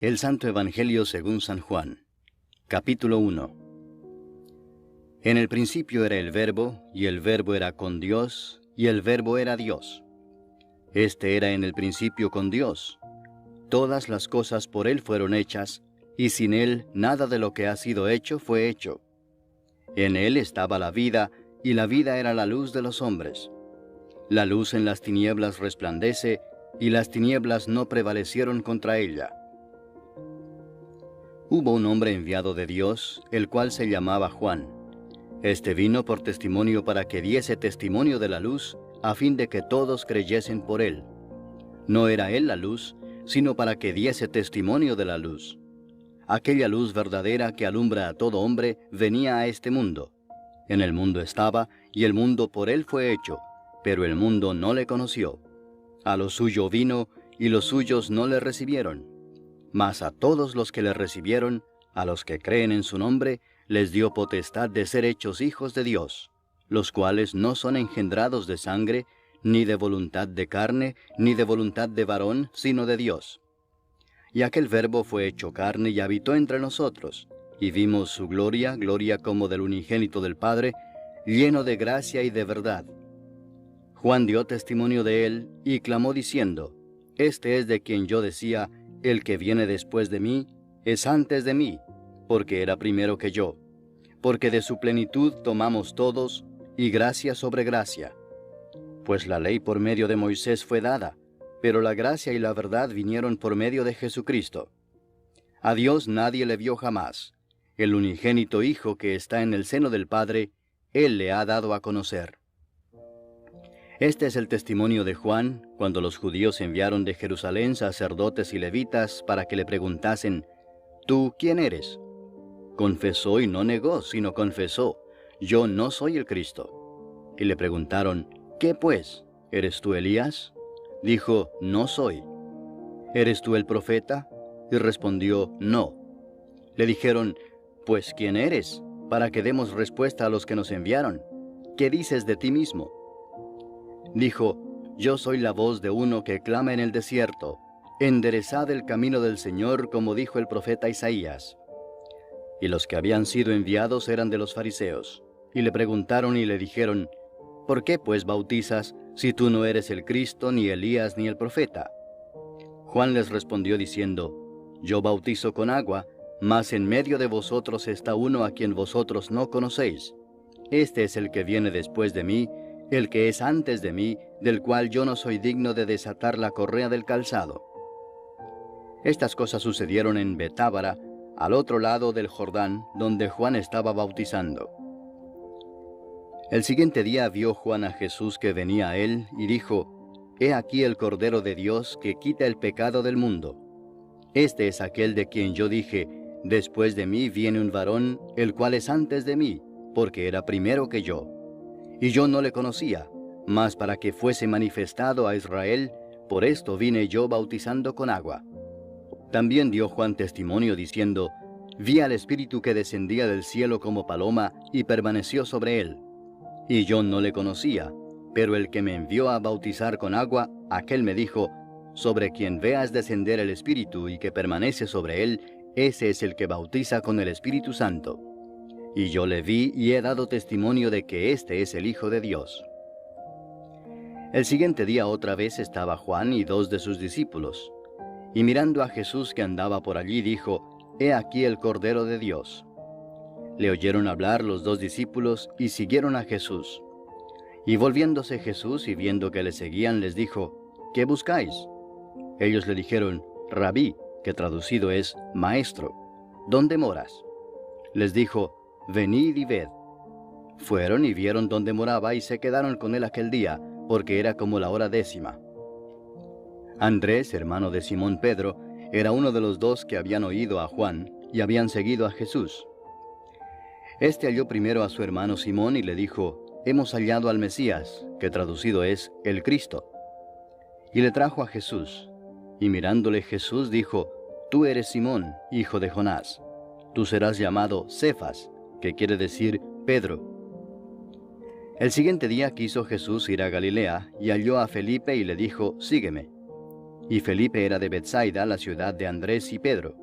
El Santo Evangelio según San Juan. Capítulo 1. En el principio era el Verbo, y el Verbo era con Dios, y el Verbo era Dios. Este era en el principio con Dios. Todas las cosas por Él fueron hechas, y sin Él nada de lo que ha sido hecho fue hecho. En Él estaba la vida, y la vida era la luz de los hombres. La luz en las tinieblas resplandece, y las tinieblas no prevalecieron contra ella. Hubo un hombre enviado de Dios, el cual se llamaba Juan. Este vino por testimonio para que diese testimonio de la luz, a fin de que todos creyesen por él. No era él la luz, sino para que diese testimonio de la luz. Aquella luz verdadera que alumbra a todo hombre venía a este mundo. En el mundo estaba, y el mundo por él fue hecho, pero el mundo no le conoció. A lo suyo vino, y los suyos no le recibieron. Mas a todos los que le recibieron, a los que creen en su nombre, les dio potestad de ser hechos hijos de Dios, los cuales no son engendrados de sangre, ni de voluntad de carne, ni de voluntad de varón, sino de Dios. Y aquel Verbo fue hecho carne y habitó entre nosotros, y vimos su gloria, gloria como del unigénito del Padre, lleno de gracia y de verdad. Juan dio testimonio de él, y clamó diciendo, Este es de quien yo decía, el que viene después de mí, es antes de mí, porque era primero que yo. Porque de su plenitud tomamos todos, y gracia sobre gracia. Pues la ley por medio de Moisés fue dada, pero la gracia y la verdad vinieron por medio de Jesucristo. A Dios nadie le vio jamás. El unigénito Hijo que está en el seno del Padre, Él le ha dado a conocer. Este es el testimonio de Juan, cuando los judíos enviaron de Jerusalén sacerdotes y levitas para que le preguntasen, ¿Tú quién eres? Confesó y no negó, sino confesó, Yo no soy el Cristo. Y le preguntaron, ¿Qué pues? ¿Eres tú Elías? Dijo, No soy. ¿Eres tú el profeta? Y respondió, No. Le dijeron, Pues ¿quién eres? Para que demos respuesta a los que nos enviaron. ¿Qué dices de ti mismo? Dijo, Yo soy la voz de uno que clama en el desierto, enderezad el camino del Señor, como dijo el profeta Isaías. Y los que habían sido enviados eran de los fariseos, y le preguntaron y le dijeron, ¿Por qué pues bautizas, si tú no eres el Cristo, ni Elías, ni el profeta? Juan les respondió diciendo, Yo bautizo con agua, mas en medio de vosotros está uno a quien vosotros no conocéis. Este es el que viene después de mí, el que es antes de mí, del cual yo no soy digno de desatar la correa del calzado. Estas cosas sucedieron en Betábara, al otro lado del Jordán, donde Juan estaba bautizando. El siguiente día vio Juan a Jesús que venía a él, y dijo, He aquí el Cordero de Dios que quita el pecado del mundo. Este es aquel de quien yo dije, Después de mí viene un varón, el cual es antes de mí, porque era primero que yo. Y yo no le conocía, mas para que fuese manifestado a Israel, por esto vine yo bautizando con agua. También dio Juan testimonio diciendo, Vi al Espíritu que descendía del cielo como paloma y permaneció sobre él. Y yo no le conocía, pero el que me envió a bautizar con agua, aquel me dijo, Sobre quien veas descender el Espíritu y que permanece sobre él, ese es el que bautiza con el Espíritu Santo. Y yo le vi y he dado testimonio de que este es el Hijo de Dios. El siguiente día otra vez estaba Juan y 2 de sus discípulos. Y mirando a Jesús que andaba por allí, dijo, He aquí el Cordero de Dios. Le oyeron hablar los 2 discípulos y siguieron a Jesús. Y volviéndose Jesús y viendo que le seguían, les dijo, ¿Qué buscáis? Ellos le dijeron, Rabí, que traducido es Maestro, ¿dónde moras? Les dijo, Venid y ved. Fueron y vieron dónde moraba y se quedaron con él aquel día, porque era como la hora 10:00. Andrés, hermano de Simón Pedro, era uno de los 2 que habían oído a Juan y habían seguido a Jesús. Este halló primero a su hermano Simón y le dijo, Hemos hallado al Mesías, que traducido es el Cristo. Y le trajo a Jesús. Y mirándole Jesús dijo, Tú eres Simón, hijo de Jonás. Tú serás llamado Cefas, que quiere decir Pedro. El siguiente día quiso Jesús ir a Galilea, y halló a Felipe y le dijo, Sígueme. y Felipe era de Betsaida, la ciudad de Andrés y Pedro.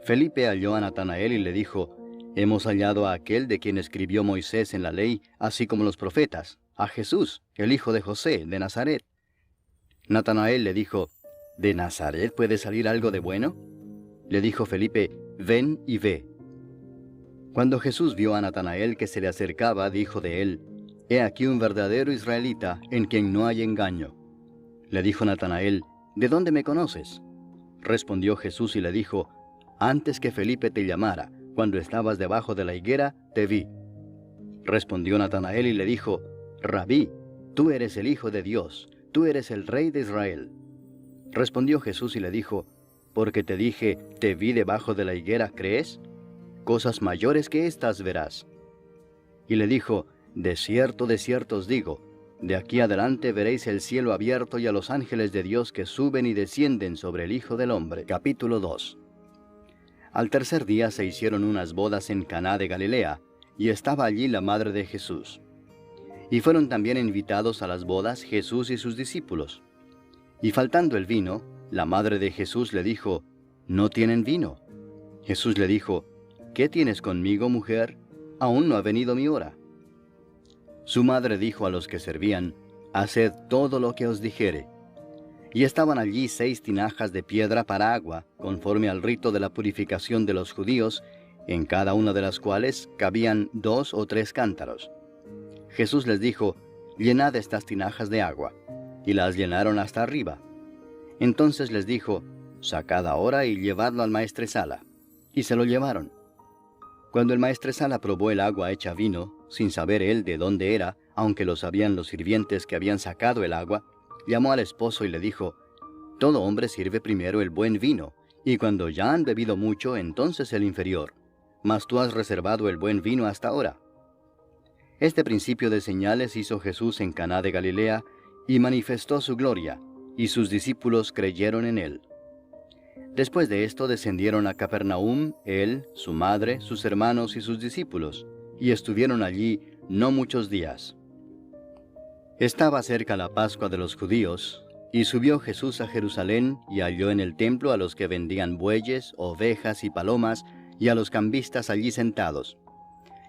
Felipe halló a Natanael y le dijo: Hemos hallado a aquel de quien escribió Moisés en la ley, así como los profetas, a Jesús, el hijo de José, de Nazaret. Natanael le dijo: ¿De Nazaret puede salir algo de bueno? Le dijo Felipe: Ven y ve. Cuando Jesús vio a Natanael que se le acercaba, dijo de él: He aquí un verdadero israelita, en quien no hay engaño. Le dijo Natanael: ¿De dónde me conoces? Respondió Jesús y le dijo: Antes que Felipe te llamara, cuando estabas debajo de la higuera, te vi. Respondió Natanael y le dijo: Rabí, tú eres el Hijo de Dios, tú eres el Rey de Israel. Respondió Jesús y le dijo: Porque te dije, te vi debajo de la higuera, ¿crees? Cosas mayores que estas verás. Y le dijo: de cierto os digo, de aquí adelante veréis el cielo abierto y a los ángeles de Dios que suben y descienden sobre el Hijo del Hombre. Capítulo 2. Al tercer día se hicieron unas bodas en Caná de Galilea, y estaba allí la madre de Jesús. Y fueron también invitados a las bodas Jesús y sus discípulos. Y faltando el vino, la madre de Jesús le dijo: ¿No tienen vino? Jesús le dijo: ¿Qué tienes conmigo, mujer? Aún no ha venido mi hora. Su madre dijo a los que servían: Haced todo lo que os dijere. Y estaban allí 6 tinajas de piedra para agua, conforme al rito de la purificación de los judíos, en cada una de las cuales cabían 2 o 3 cántaros. Jesús les dijo: Llenad estas tinajas de agua. Y las llenaron hasta arriba. Entonces les dijo: Sacad ahora y llevadlo al maestresala. Y se lo llevaron. Cuando el maestresala probó el agua hecha vino, sin saber él de dónde era, aunque lo sabían los sirvientes que habían sacado el agua, llamó al esposo y le dijo: Todo hombre sirve primero el buen vino, y cuando ya han bebido mucho, entonces el inferior. Mas tú has reservado el buen vino hasta ahora. Este principio de señales hizo Jesús en Caná de Galilea, y manifestó su gloria, y sus discípulos creyeron en él. Después de esto descendieron a Capernaum, él, su madre, sus hermanos y sus discípulos, y estuvieron allí no muchos días. Estaba cerca la Pascua de los judíos, y subió Jesús a Jerusalén, y halló en el templo a los que vendían bueyes, ovejas y palomas, y a los cambistas allí sentados.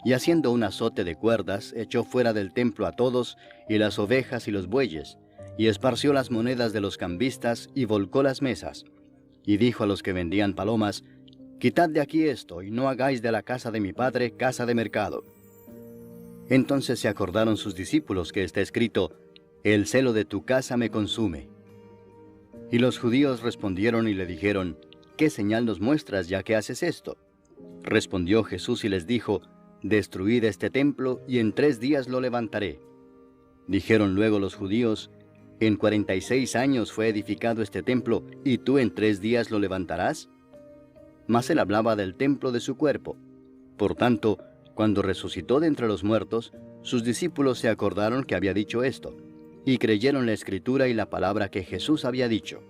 Y haciendo un azote de cuerdas, echó fuera del templo a todos, y las ovejas y los bueyes, y esparció las monedas de los cambistas, y volcó las mesas. Y dijo a los que vendían palomas: Quitad de aquí esto, y no hagáis de la casa de mi padre casa de mercado. Entonces se acordaron sus discípulos que está escrito: El celo de tu casa me consume. Y los judíos respondieron y le dijeron: ¿Qué señal nos muestras ya que haces esto? Respondió Jesús y les dijo: Destruid este templo, y en 3 días lo levantaré. Dijeron luego los judíos: ¿En 46 años fue edificado este templo, y tú en 3 días lo levantarás? Mas él hablaba del templo de su cuerpo. Por tanto, cuando resucitó de entre los muertos, sus discípulos se acordaron que había dicho esto, y creyeron la Escritura y la palabra que Jesús había dicho.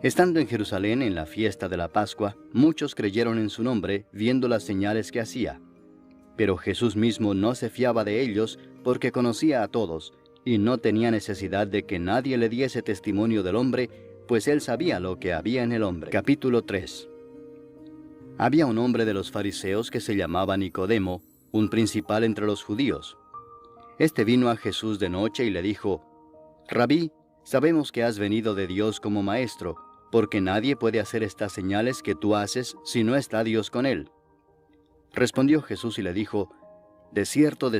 Estando en Jerusalén en la fiesta de la Pascua, muchos creyeron en su nombre, viendo las señales que hacía. Pero Jesús mismo no se fiaba de ellos, porque conocía a todos, y no tenía necesidad de que nadie le diese testimonio del hombre, pues él sabía lo que había en el hombre. Capítulo 3. Había un hombre de los fariseos que se llamaba Nicodemo, un principal entre los judíos. Este vino a Jesús de noche y le dijo: Rabí, sabemos que has venido de Dios como maestro, porque nadie puede hacer estas señales que tú haces si no está Dios con él. Respondió Jesús y le dijo: de cierto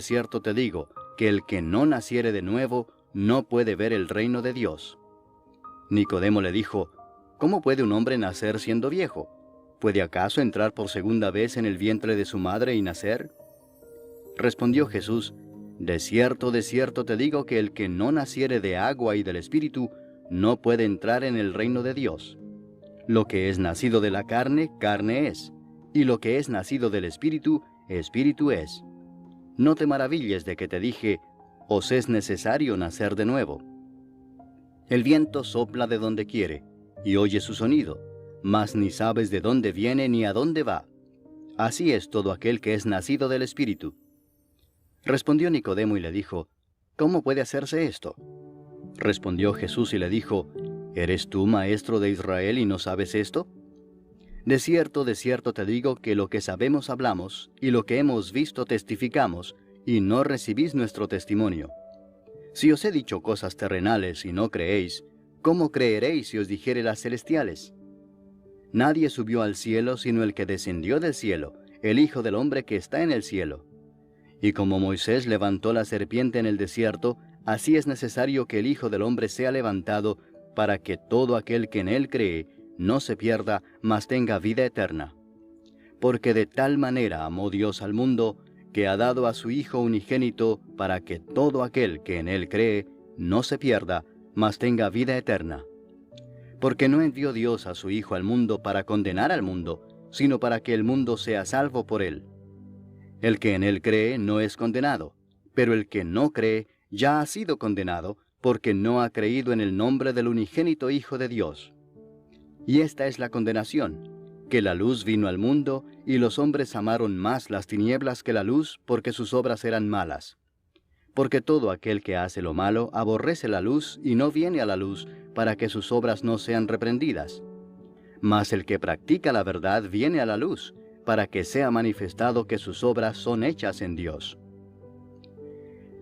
te digo, que el que no naciere de nuevo no puede ver el reino de Dios. Nicodemo le dijo: ¿Cómo puede un hombre nacer siendo viejo? ¿Puede acaso entrar por segunda vez en el vientre de su madre y nacer? Respondió Jesús: de cierto te digo que el que no naciere de agua y del Espíritu no puede entrar en el reino de Dios. Lo que es nacido de la carne, carne es, y lo que es nacido del Espíritu, Espíritu es. No te maravilles de que te dije: os es necesario nacer de nuevo. El viento sopla de donde quiere, y oye su sonido, mas ni sabes de dónde viene ni a dónde va. Así es todo aquel que es nacido del Espíritu. Respondió Nicodemo y le dijo: ¿Cómo puede hacerse esto? Respondió Jesús y le dijo: ¿Eres tú maestro de Israel y no sabes esto? De cierto te digo que lo que sabemos hablamos, y lo que hemos visto testificamos, y no recibís nuestro testimonio. Si os he dicho cosas terrenales y no creéis, ¿cómo creeréis si os dijere las celestiales? Nadie subió al cielo sino el que descendió del cielo, el Hijo del Hombre que está en el cielo. Y como Moisés levantó la serpiente en el desierto, así es necesario que el Hijo del Hombre sea levantado, para que todo aquel que en él cree no se pierda, mas tenga vida eterna. Porque de tal manera amó Dios al mundo, que ha dado a su Hijo unigénito, para que todo aquel que en él cree no se pierda, mas tenga vida eterna. Porque no envió Dios a su Hijo al mundo para condenar al mundo, sino para que el mundo sea salvo por él. El que en él cree no es condenado, pero el que no cree ya ha sido condenado, porque no ha creído en el nombre del unigénito Hijo de Dios. Y esta es la condenación, que la luz vino al mundo, y los hombres amaron más las tinieblas que la luz, porque sus obras eran malas. Porque todo aquel que hace lo malo aborrece la luz, y no viene a la luz, para que sus obras no sean reprendidas. Mas el que practica la verdad viene a la luz, para que sea manifestado que sus obras son hechas en Dios.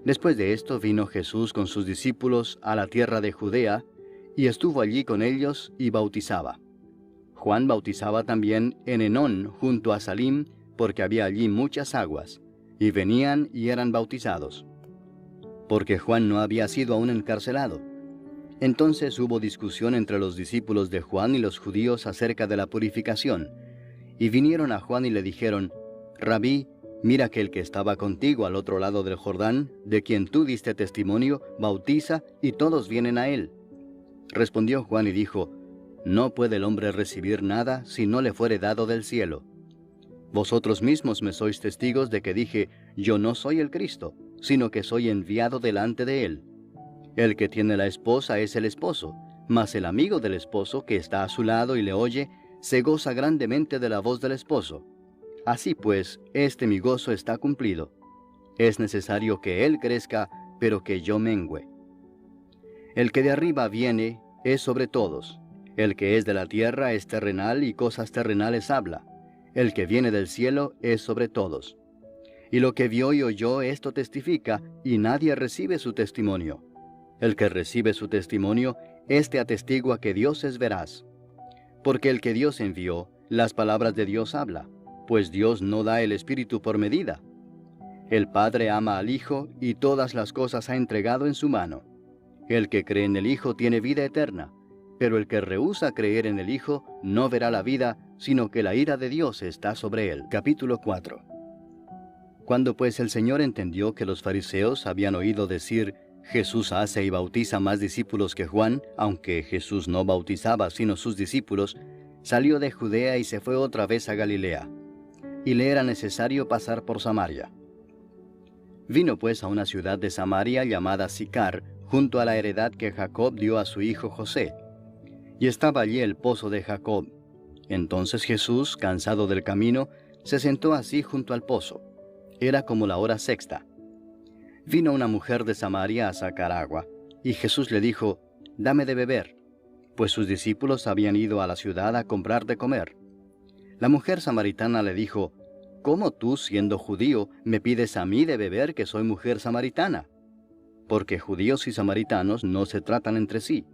Después de esto vino Jesús con sus discípulos a la tierra de Judea, y estuvo allí con ellos y bautizaba. Juan bautizaba también en Enón junto a Salim, porque había allí muchas aguas, y venían y eran bautizados. Porque Juan no había sido aún encarcelado. Entonces hubo discusión entre los discípulos de Juan y los judíos acerca de la purificación, y vinieron a Juan y le dijeron: Rabí, mira que el que estaba contigo al otro lado del Jordán, de quien tú diste testimonio, bautiza, y todos vienen a él. Respondió Juan y dijo: No puede el hombre recibir nada si no le fuere dado del cielo. Vosotros mismos me sois testigos de que dije: Yo no soy el Cristo, sino que soy enviado delante de él. El que tiene la esposa es el esposo, mas el amigo del esposo que está a su lado y le oye, se goza grandemente de la voz del esposo. Así pues, este mi gozo está cumplido. Es necesario que él crezca, pero que yo mengüe. El que de arriba viene es sobre todos. El que es de la tierra es terrenal y cosas terrenales habla. El que viene del cielo es sobre todos. Y lo que vio y oyó, esto testifica, y nadie recibe su testimonio. El que recibe su testimonio, éste atestigua que Dios es veraz. Porque el que Dios envió, las palabras de Dios habla, pues Dios no da el Espíritu por medida. El Padre ama al Hijo, y todas las cosas ha entregado en su mano. El que cree en el Hijo tiene vida eterna, pero el que rehúsa creer en el Hijo no verá la vida, sino que la ira de Dios está sobre él. Capítulo 4. Cuando pues el Señor entendió que los fariseos habían oído decir: Jesús hace y bautiza más discípulos que Juan, aunque Jesús no bautizaba sino sus discípulos, salió de Judea y se fue otra vez a Galilea, y le era necesario pasar por Samaria. Vino pues a una ciudad de Samaria llamada Sicar, junto a la heredad que Jacob dio a su hijo José. Y estaba allí el pozo de Jacob. Entonces Jesús, cansado del camino, se sentó así junto al pozo. Era como la hora sexta. Vino una mujer de Samaria a sacar agua, y Jesús le dijo: Dame de beber, pues sus discípulos habían ido a la ciudad a comprar de comer. La mujer samaritana le dijo: ¿Cómo tú, siendo judío, me pides a mí de beber, que soy mujer samaritana? Porque judíos y samaritanos no se tratan entre sí.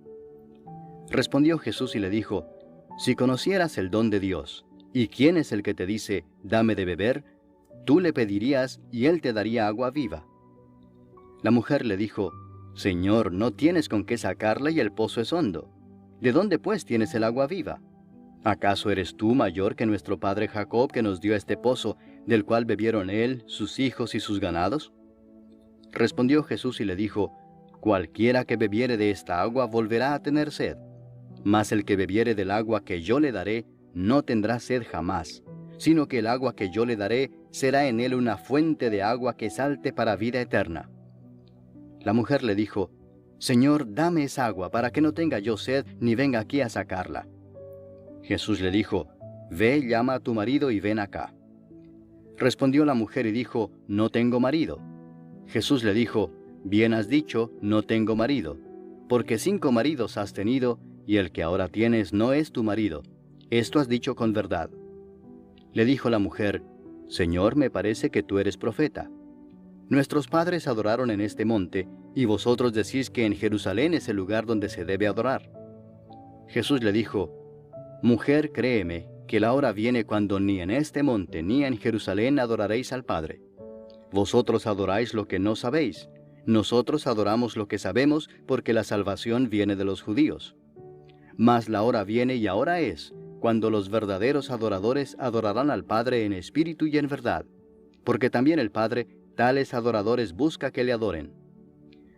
Respondió Jesús y le dijo: Si conocieras el don de Dios, y quién es el que te dice: Dame de beber, tú le pedirías, y él te daría agua viva. La mujer le dijo: Señor, no tienes con qué sacarla y el pozo es hondo. ¿De dónde pues tienes el agua viva? ¿Acaso eres tú mayor que nuestro padre Jacob, que nos dio este pozo, del cual bebieron él, sus hijos y sus ganados? Respondió Jesús y le dijo: Cualquiera que bebiere de esta agua volverá a tener sed, mas el que bebiere del agua que yo le daré no tendrá sed jamás, sino que el agua que yo le daré será en él una fuente de agua que salte para vida eterna. La mujer le dijo: Señor, dame esa agua, para que no tenga yo sed, ni venga aquí a sacarla. Jesús le dijo: Ve, llama a tu marido y ven acá. Respondió la mujer y dijo: No tengo marido. Jesús le dijo: Bien has dicho, no tengo marido, porque 5 maridos has tenido, y el que ahora tienes no es tu marido. Esto has dicho con verdad. Le dijo la mujer: Señor, me parece que tú eres profeta. Nuestros padres adoraron en este monte, y vosotros decís que en Jerusalén es el lugar donde se debe adorar. Jesús le dijo: Mujer, créeme, que la hora viene cuando ni en este monte ni en Jerusalén adoraréis al Padre. Vosotros adoráis lo que no sabéis. Nosotros adoramos lo que sabemos, porque la salvación viene de los judíos. Mas la hora viene y ahora es, cuando los verdaderos adoradores adorarán al Padre en espíritu y en verdad, porque también el Padre tales adoradores busca que le adoren.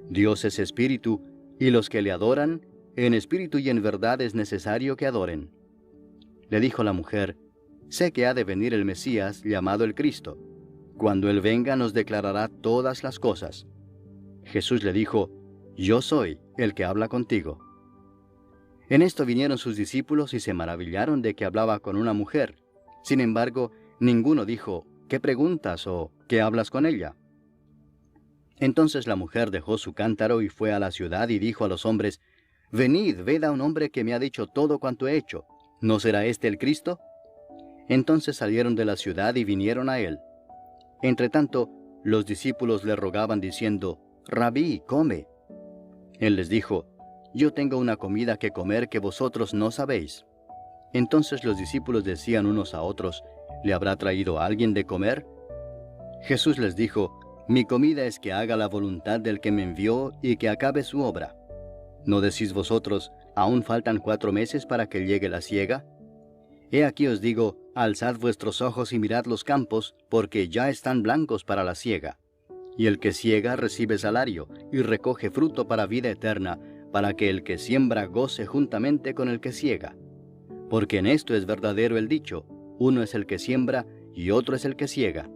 Dios es espíritu, y los que le adoran, en espíritu y en verdad es necesario que adoren. Le dijo la mujer: Sé que ha de venir el Mesías, llamado el Cristo. Cuando Él venga nos declarará todas las cosas. Jesús le dijo: Yo soy el que habla contigo. En esto vinieron sus discípulos y se maravillaron de que hablaba con una mujer. Sin embargo, ninguno dijo: ¿Qué preguntas o qué hablas con ella? Entonces la mujer dejó su cántaro y fue a la ciudad y dijo a los hombres: Venid, ved a un hombre que me ha dicho todo cuanto he hecho. ¿No será este el Cristo? Entonces salieron de la ciudad y vinieron a él. Entretanto, los discípulos le rogaban diciendo: Rabí, come. Él les dijo: Yo tengo una comida que comer que vosotros no sabéis. Entonces los discípulos decían unos a otros: ¿Le habrá traído alguien de comer? Jesús les dijo: Mi comida es que haga la voluntad del que me envió y que acabe su obra. ¿No decís vosotros: aún faltan 4 meses para que llegue la siega? He aquí os digo: alzad vuestros ojos y mirad los campos, porque ya están blancos para la siega. Y el que siega recibe salario, y recoge fruto para vida eterna, para que el que siembra goce juntamente con el que siega. Porque en esto es verdadero el dicho: uno es el que siembra, y otro es el que siega.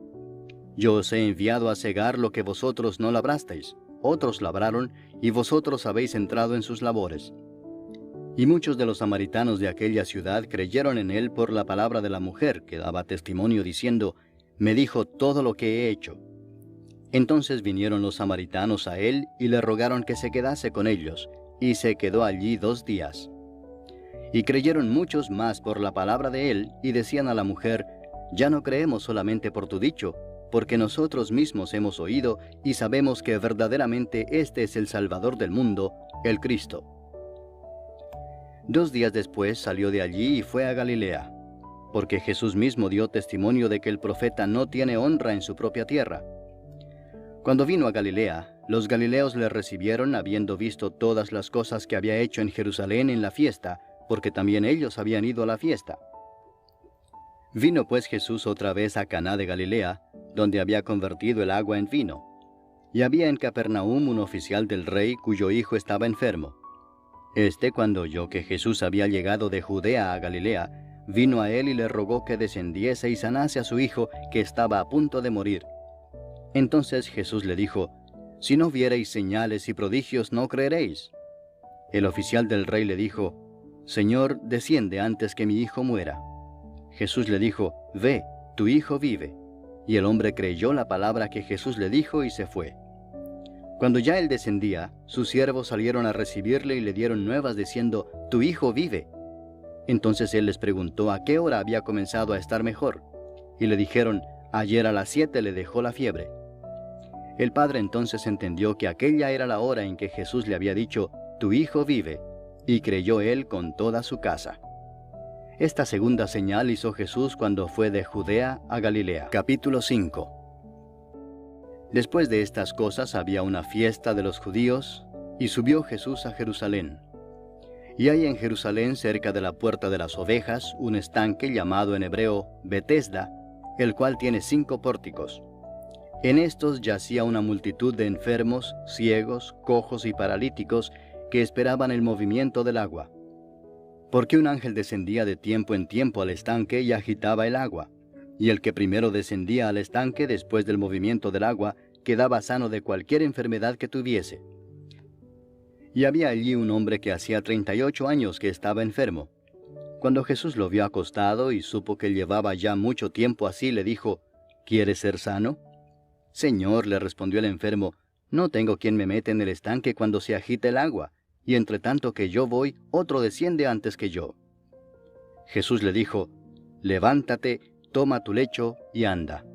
Yo os he enviado a segar lo que vosotros no labrasteis, otros labraron, y vosotros habéis entrado en sus labores. Y muchos de los samaritanos de aquella ciudad creyeron en él por la palabra de la mujer, que daba testimonio diciendo: Me dijo todo lo que he hecho. Entonces vinieron los samaritanos a él y le rogaron que se quedase con ellos, y se quedó allí 2 días. Y creyeron muchos más por la palabra de él, y decían a la mujer: Ya no creemos solamente por tu dicho, porque nosotros mismos hemos oído y sabemos que verdaderamente este es el Salvador del mundo, el Cristo. 2 días después salió de allí y fue a Galilea, porque Jesús mismo dio testimonio de que el profeta no tiene honra en su propia tierra. Cuando vino a Galilea, los galileos le recibieron, habiendo visto todas las cosas que había hecho en Jerusalén en la fiesta, porque también ellos habían ido a la fiesta. Vino pues Jesús otra vez a Caná de Galilea, donde había convertido el agua en vino. Y había en Capernaum un oficial del rey cuyo hijo estaba enfermo. Cuando oyó que Jesús había llegado de Judea a Galilea, vino a él y le rogó que descendiese y sanase a su hijo, que estaba a punto de morir. Entonces Jesús le dijo: Si no viereis señales y prodigios, no creeréis. El oficial del rey le dijo: Señor, desciende antes que mi hijo muera. Jesús le dijo: Ve, tu hijo vive. Y el hombre creyó la palabra que Jesús le dijo y se fue. Cuando ya él descendía, sus siervos salieron a recibirle y le dieron nuevas diciendo: Tu hijo vive. Entonces él les preguntó a qué hora había comenzado a estar mejor. Y le dijeron: Ayer a las 7 le dejó la fiebre. El padre entonces entendió que aquella era la hora en que Jesús le había dicho: Tu hijo vive, y creyó él con toda su casa. Esta segunda señal hizo Jesús cuando fue de Judea a Galilea. Capítulo 5. Después de estas cosas había una fiesta de los judíos, y subió Jesús a Jerusalén. Y hay en Jerusalén, cerca de la puerta de las ovejas, un estanque llamado en hebreo Betesda, el cual tiene 5 pórticos. En estos yacía una multitud de enfermos, ciegos, cojos y paralíticos, que esperaban el movimiento del agua. Porque un ángel descendía de tiempo en tiempo al estanque y agitaba el agua, y el que primero descendía al estanque después del movimiento del agua, quedaba sano de cualquier enfermedad que tuviese. Y había allí un hombre que hacía 38 años que estaba enfermo. Cuando Jesús lo vio acostado y supo que llevaba ya mucho tiempo así, le dijo: ¿Quieres ser sano? Señor, le respondió el enfermo, no tengo quien me meta en el estanque cuando se agita el agua, y entre tanto que yo voy, otro desciende antes que yo. Jesús le dijo, levántate, toma tu lecho y anda.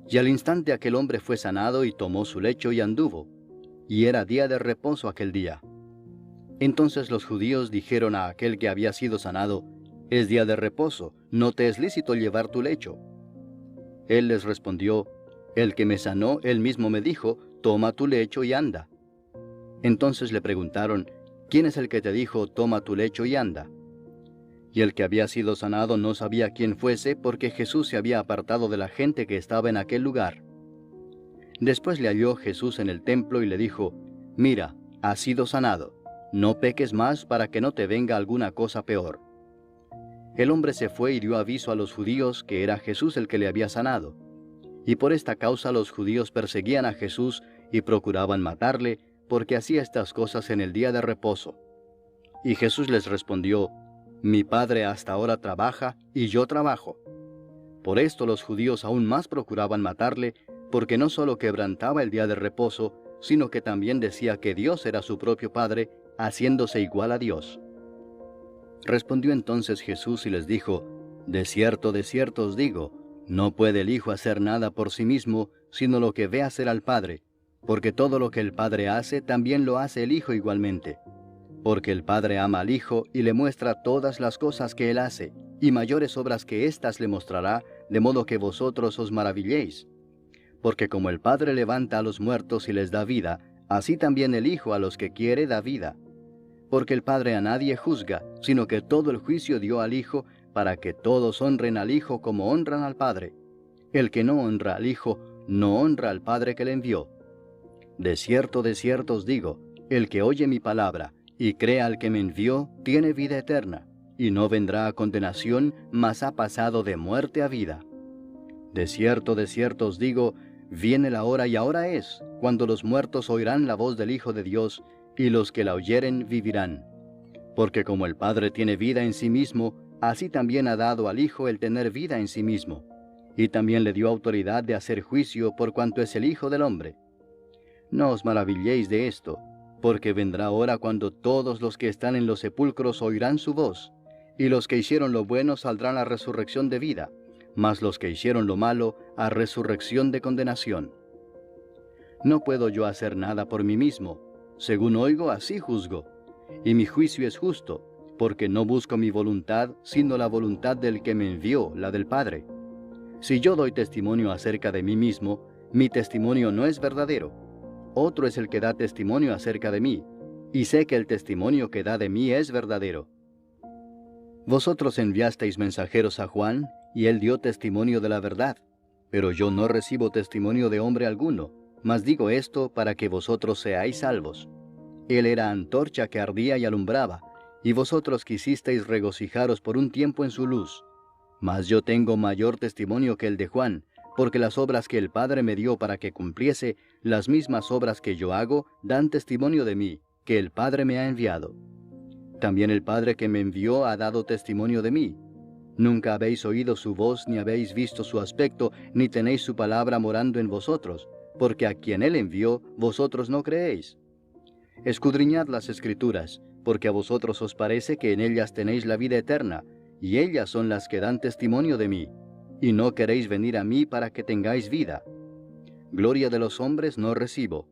Y al instante aquel hombre fue sanado y tomó su lecho y anduvo, y era día de reposo aquel día. Entonces los judíos dijeron a aquel que había sido sanado, es día de reposo, no te es lícito llevar tu lecho. Él les respondió, el que me sanó, él mismo me dijo, toma tu lecho y anda. Entonces le preguntaron, ¿quién es el que te dijo, toma tu lecho y anda? Y el que había sido sanado no sabía quién fuese, porque Jesús se había apartado de la gente que estaba en aquel lugar. Después le halló Jesús en el templo y le dijo, mira, has sido sanado, no peques más para que no te venga alguna cosa peor. El hombre se fue y dio aviso a los judíos que era Jesús el que le había sanado. Y por esta causa los judíos perseguían a Jesús y procuraban matarle, porque hacía estas cosas en el día de reposo. Y Jesús les respondió, mi Padre hasta ahora trabaja y yo trabajo. Por esto los judíos aún más procuraban matarle, porque no solo quebrantaba el día de reposo, sino que también decía que Dios era su propio Padre, haciéndose igual a Dios. Respondió entonces Jesús y les dijo, de cierto os digo, no puede el Hijo hacer nada por sí mismo, sino lo que ve hacer al Padre, porque todo lo que el Padre hace, también lo hace el Hijo igualmente. Porque el Padre ama al Hijo y le muestra todas las cosas que Él hace, y mayores obras que éstas le mostrará, de modo que vosotros os maravilléis. Porque como el Padre levanta a los muertos y les da vida, así también el Hijo a los que quiere da vida. Porque el Padre a nadie juzga, sino que todo el juicio dio al Hijo, para que todos honren al Hijo como honran al Padre. El que no honra al Hijo, no honra al Padre que le envió. De cierto os digo, el que oye mi palabra, y cree al que me envió, tiene vida eterna, y no vendrá a condenación, mas ha pasado de muerte a vida. De cierto os digo, viene la hora y ahora es, cuando los muertos oirán la voz del Hijo de Dios, y los que la oyeren vivirán. Porque como el Padre tiene vida en sí mismo, así también ha dado al Hijo el tener vida en sí mismo, y también le dio autoridad de hacer juicio por cuanto es el Hijo del hombre. No os maravilléis de esto, porque vendrá hora cuando todos los que están en los sepulcros oirán su voz, y los que hicieron lo bueno saldrán a resurrección de vida, mas los que hicieron lo malo a resurrección de condenación. No puedo yo hacer nada por mí mismo, según oigo así juzgo, y mi juicio es justo, porque no busco mi voluntad, sino la voluntad del que me envió, la del Padre. Si yo doy testimonio acerca de mí mismo, mi testimonio no es verdadero. Otro es el que da testimonio acerca de mí, y sé que el testimonio que da de mí es verdadero. Vosotros enviasteis mensajeros a Juan, y él dio testimonio de la verdad, pero yo no recibo testimonio de hombre alguno, mas digo esto para que vosotros seáis salvos. Él era antorcha que ardía y alumbraba, y vosotros quisisteis regocijaros por un tiempo en su luz. Mas yo tengo mayor testimonio que el de Juan, porque las obras que el Padre me dio para que cumpliese, las mismas obras que yo hago, dan testimonio de mí, que el Padre me ha enviado. También el Padre que me envió ha dado testimonio de mí. Nunca habéis oído su voz, ni habéis visto su aspecto, ni tenéis su palabra morando en vosotros, porque a quien él envió, vosotros no creéis. Escudriñad las Escrituras, porque a vosotros os parece que en ellas tenéis la vida eterna, y ellas son las que dan testimonio de mí, y no queréis venir a mí para que tengáis vida. Gloria de los hombres no recibo,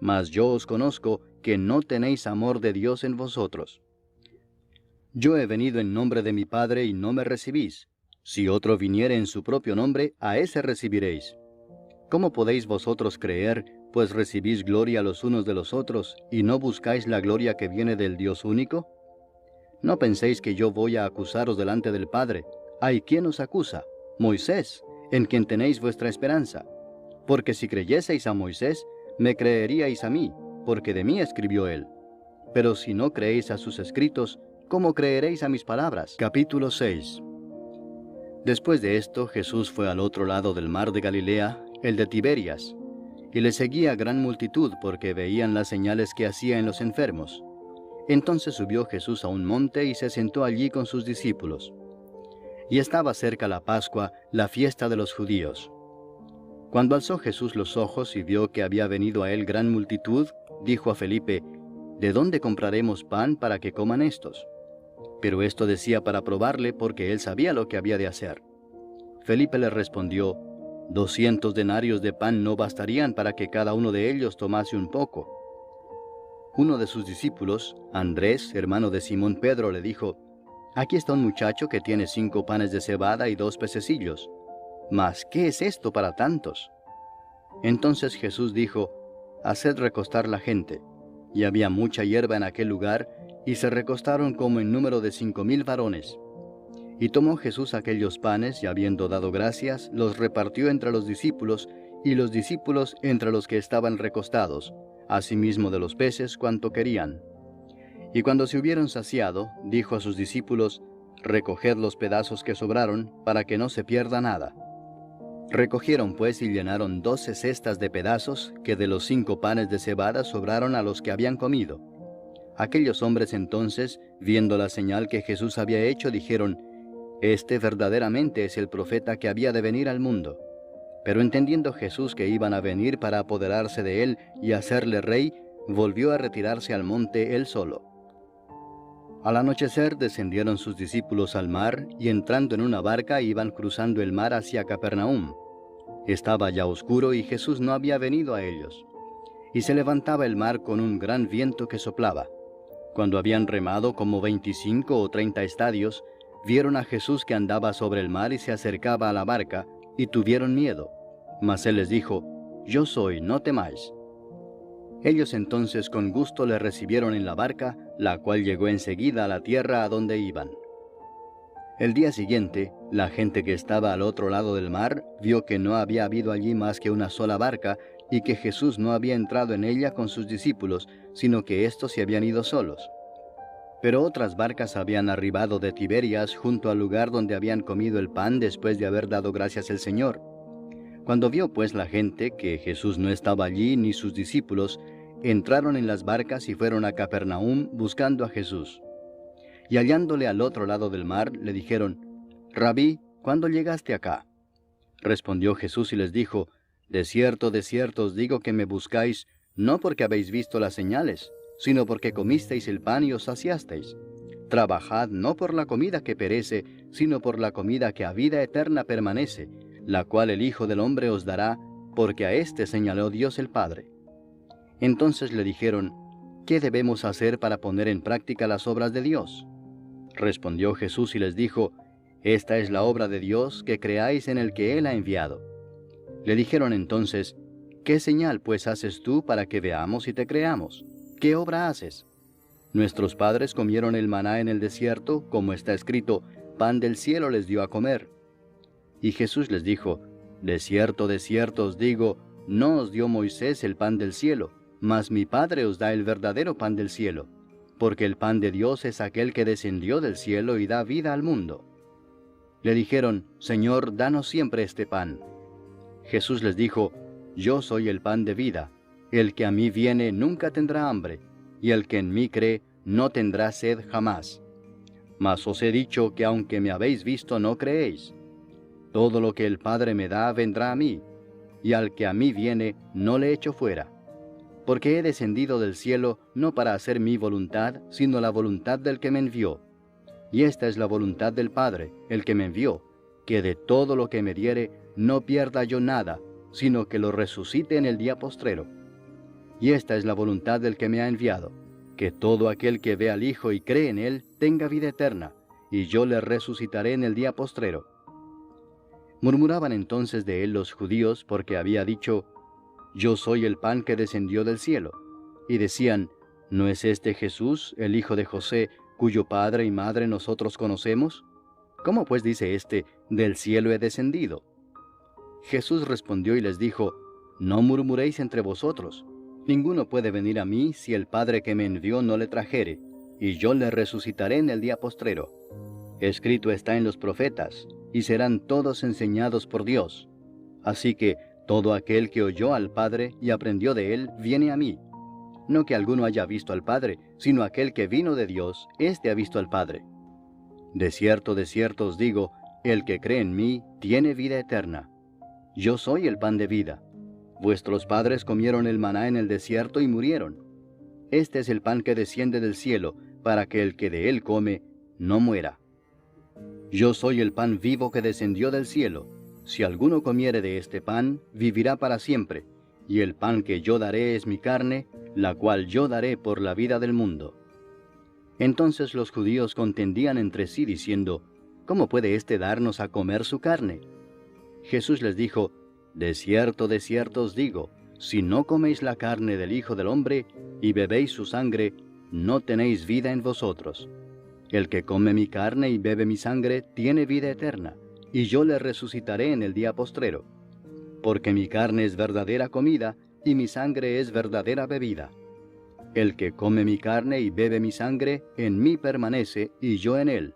mas yo os conozco que no tenéis amor de Dios en vosotros. Yo he venido en nombre de mi Padre y no me recibís. Si otro viniere en su propio nombre, a ese recibiréis. ¿Cómo podéis vosotros creer, pues recibís gloria los unos de los otros, y no buscáis la gloria que viene del Dios único? No penséis que yo voy a acusaros delante del Padre. ¿Hay quien os acusa? Moisés, en quien tenéis vuestra esperanza. Porque si creyeseis a Moisés, me creeríais a mí, porque de mí escribió él. Pero si no creéis a sus escritos, ¿cómo creeréis a mis palabras? Capítulo 6. Después de esto, Jesús fue al otro lado del mar de Galilea, el de Tiberias, y le seguía gran multitud porque veían las señales que hacía en los enfermos. Entonces subió Jesús a un monte y se sentó allí con sus discípulos. Y estaba cerca la Pascua, la fiesta de los judíos. Cuando alzó Jesús los ojos y vio que había venido a él gran multitud, dijo a Felipe: ¿de dónde compraremos pan para que coman estos? Pero esto decía para probarle, porque él sabía lo que había de hacer. Felipe le respondió, 200 denarios de pan no bastarían para que cada uno de ellos tomase un poco. Uno de sus discípulos, Andrés, hermano de Simón Pedro, le dijo, aquí está un muchacho que tiene 5 panes de cebada y 2 pececillos. Mas, ¿qué es esto para tantos? Entonces Jesús dijo, haced recostar la gente. Y había mucha hierba en aquel lugar, y se recostaron como en número de 5000 varones. Y tomó Jesús aquellos panes, y habiendo dado gracias, los repartió entre los discípulos, y los discípulos entre los que estaban recostados, asimismo de los peces cuanto querían. Y cuando se hubieron saciado, dijo a sus discípulos, recoged los pedazos que sobraron, para que no se pierda nada. Recogieron pues y llenaron 12 cestas de pedazos, que de los 5 panes de cebada sobraron a los que habían comido. Aquellos hombres entonces, viendo la señal que Jesús había hecho, dijeron, este verdaderamente es el profeta que había de venir al mundo. Pero entendiendo Jesús que iban a venir para apoderarse de él y hacerle rey, volvió a retirarse al monte él solo. Al anochecer descendieron sus discípulos al mar, y entrando en una barca iban cruzando el mar hacia Capernaum. Estaba ya oscuro y Jesús no había venido a ellos. Y se levantaba el mar con un gran viento que soplaba. Cuando habían remado como 25 o 30 estadios, vieron a Jesús que andaba sobre el mar y se acercaba a la barca, y tuvieron miedo. Mas él les dijo, yo soy, no temáis. Ellos entonces con gusto le recibieron en la barca, la cual llegó enseguida a la tierra a donde iban. El día siguiente, la gente que estaba al otro lado del mar vio que no había habido allí más que una sola barca, y que Jesús no había entrado en ella con sus discípulos, sino que éstos se habían ido solos. Pero otras barcas habían arribado de Tiberias junto al lugar donde habían comido el pan después de haber dado gracias al Señor. Cuando vio pues la gente que Jesús no estaba allí ni sus discípulos, entraron en las barcas y fueron a Capernaum buscando a Jesús. Y hallándole al otro lado del mar, le dijeron, Rabí, ¿cuándo llegaste acá? Respondió Jesús y les dijo, de cierto os digo que me buscáis, no porque habéis visto las señales, sino porque comisteis el pan y os saciasteis. Trabajad no por la comida que perece, sino por la comida que a vida eterna permanece, la cual el Hijo del Hombre os dará, porque a éste señaló Dios el Padre. Entonces le dijeron, ¿qué debemos hacer para poner en práctica las obras de Dios? Respondió Jesús y les dijo, esta es la obra de Dios, que creáis en el que Él ha enviado. Le dijeron entonces, ¿qué señal pues haces tú para que veamos y te creamos? ¿Qué obra haces? Nuestros padres comieron el maná en el desierto, como está escrito, pan del cielo les dio a comer. Y Jesús les dijo, de cierto os digo, no os dio Moisés el pan del cielo, mas mi Padre os da el verdadero pan del cielo, porque el pan de Dios es aquel que descendió del cielo y da vida al mundo. Le dijeron, Señor, danos siempre este pan. Jesús les dijo, yo soy el pan de vida. El que a mí viene nunca tendrá hambre, y el que en mí cree no tendrá sed jamás. Mas os he dicho que aunque me habéis visto no creéis. Todo lo que el Padre me da vendrá a mí, y al que a mí viene no le echo fuera. Porque he descendido del cielo no para hacer mi voluntad, sino la voluntad del que me envió. Y esta es la voluntad del Padre, el que me envió, que de todo lo que me diere no pierda yo nada, sino que lo resucite en el día postrero. Y esta es la voluntad del que me ha enviado, que todo aquel que ve al Hijo y cree en Él tenga vida eterna, y yo le resucitaré en el día postrero. Murmuraban entonces de él los judíos, porque había dicho, yo soy el pan que descendió del cielo. Y decían, ¿no es este Jesús, el hijo de José, cuyo padre y madre nosotros conocemos? ¿Cómo pues dice éste, del cielo he descendido? Jesús respondió y les dijo, no murmuréis entre vosotros. Ninguno puede venir a mí si el Padre que me envió no le trajere, y yo le resucitaré en el día postrero. Escrito está en los profetas, y serán todos enseñados por Dios. Así que todo aquel que oyó al Padre y aprendió de él, viene a mí. No que alguno haya visto al Padre, sino aquel que vino de Dios, éste ha visto al Padre. De cierto os digo, el que cree en mí tiene vida eterna. Yo soy el pan de vida. Vuestros padres comieron el maná en el desierto y murieron. este es el pan que desciende del cielo, para que el que de él come no muera. Yo soy el pan vivo que descendió del cielo. Si alguno comiere de este pan, vivirá para siempre, y el pan que yo daré es mi carne, la cual yo daré por la vida del mundo. Entonces los judíos contendían entre sí diciendo, ¿cómo puede éste darnos a comer su carne? Jesús les dijo, de cierto os digo, si no coméis la carne del Hijo del Hombre y bebéis su sangre, no tenéis vida en vosotros. El que come mi carne y bebe mi sangre tiene vida eterna, y yo le resucitaré en el día postrero. Porque mi carne es verdadera comida, y mi sangre es verdadera bebida. El que come mi carne y bebe mi sangre, en mí permanece, y yo en él.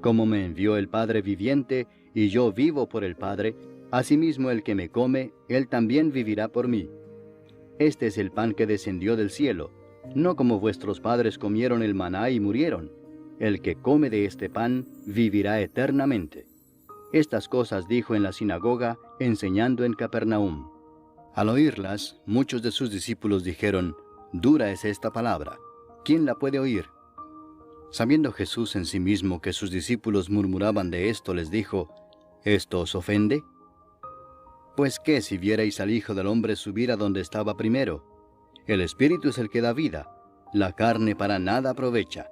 Como me envió el Padre viviente, y yo vivo por el Padre, asimismo el que me come, él también vivirá por mí. Este es el pan que descendió del cielo, no como vuestros padres comieron el maná y murieron. El que come de este pan vivirá eternamente. Estas cosas dijo en la sinagoga, enseñando en Capernaum. Al oírlas, muchos de sus discípulos dijeron, dura es esta palabra, ¿quién la puede oír? Sabiendo Jesús en sí mismo que sus discípulos murmuraban de esto, les dijo, ¿esto os ofende? Pues qué si vierais al Hijo del Hombre subir a donde estaba primero. El Espíritu es el que da vida, la carne para nada aprovecha.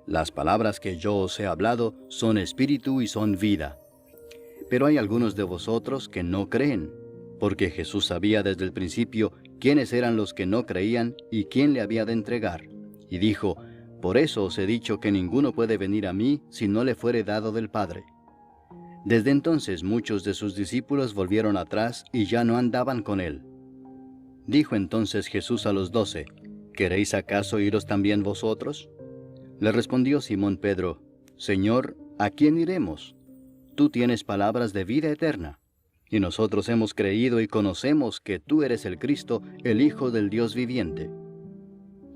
Las palabras que yo os he hablado son espíritu y son vida. Pero hay algunos de vosotros que no creen, porque Jesús sabía desde el principio quiénes eran los que no creían y quién le había de entregar. Y dijo, por eso os he dicho que ninguno puede venir a mí si no le fuere dado del Padre. Desde entonces muchos de sus discípulos volvieron atrás y ya no andaban con él. Dijo entonces Jesús a los 12, ¿queréis acaso iros también vosotros? Le respondió Simón Pedro, Señor, ¿a quién iremos? Tú tienes palabras de vida eterna, y nosotros hemos creído y conocemos que tú eres el Cristo, el Hijo del Dios viviente.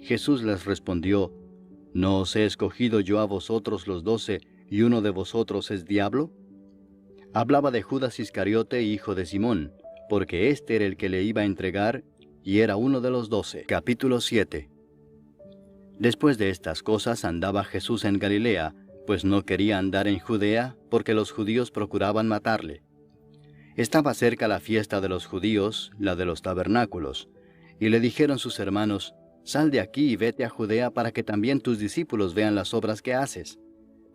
Jesús les respondió, ¿no os he escogido yo a vosotros los 12, y uno de vosotros es diablo? Hablaba de Judas Iscariote, hijo de Simón, porque éste era el que le iba a entregar, y era uno de los 12. Capítulo 7. Después de estas cosas andaba Jesús en Galilea, pues no quería andar en Judea, porque los judíos procuraban matarle. Estaba cerca la fiesta de los judíos, la de los tabernáculos, y le dijeron sus hermanos, sal de aquí y vete a Judea para que también tus discípulos vean las obras que haces,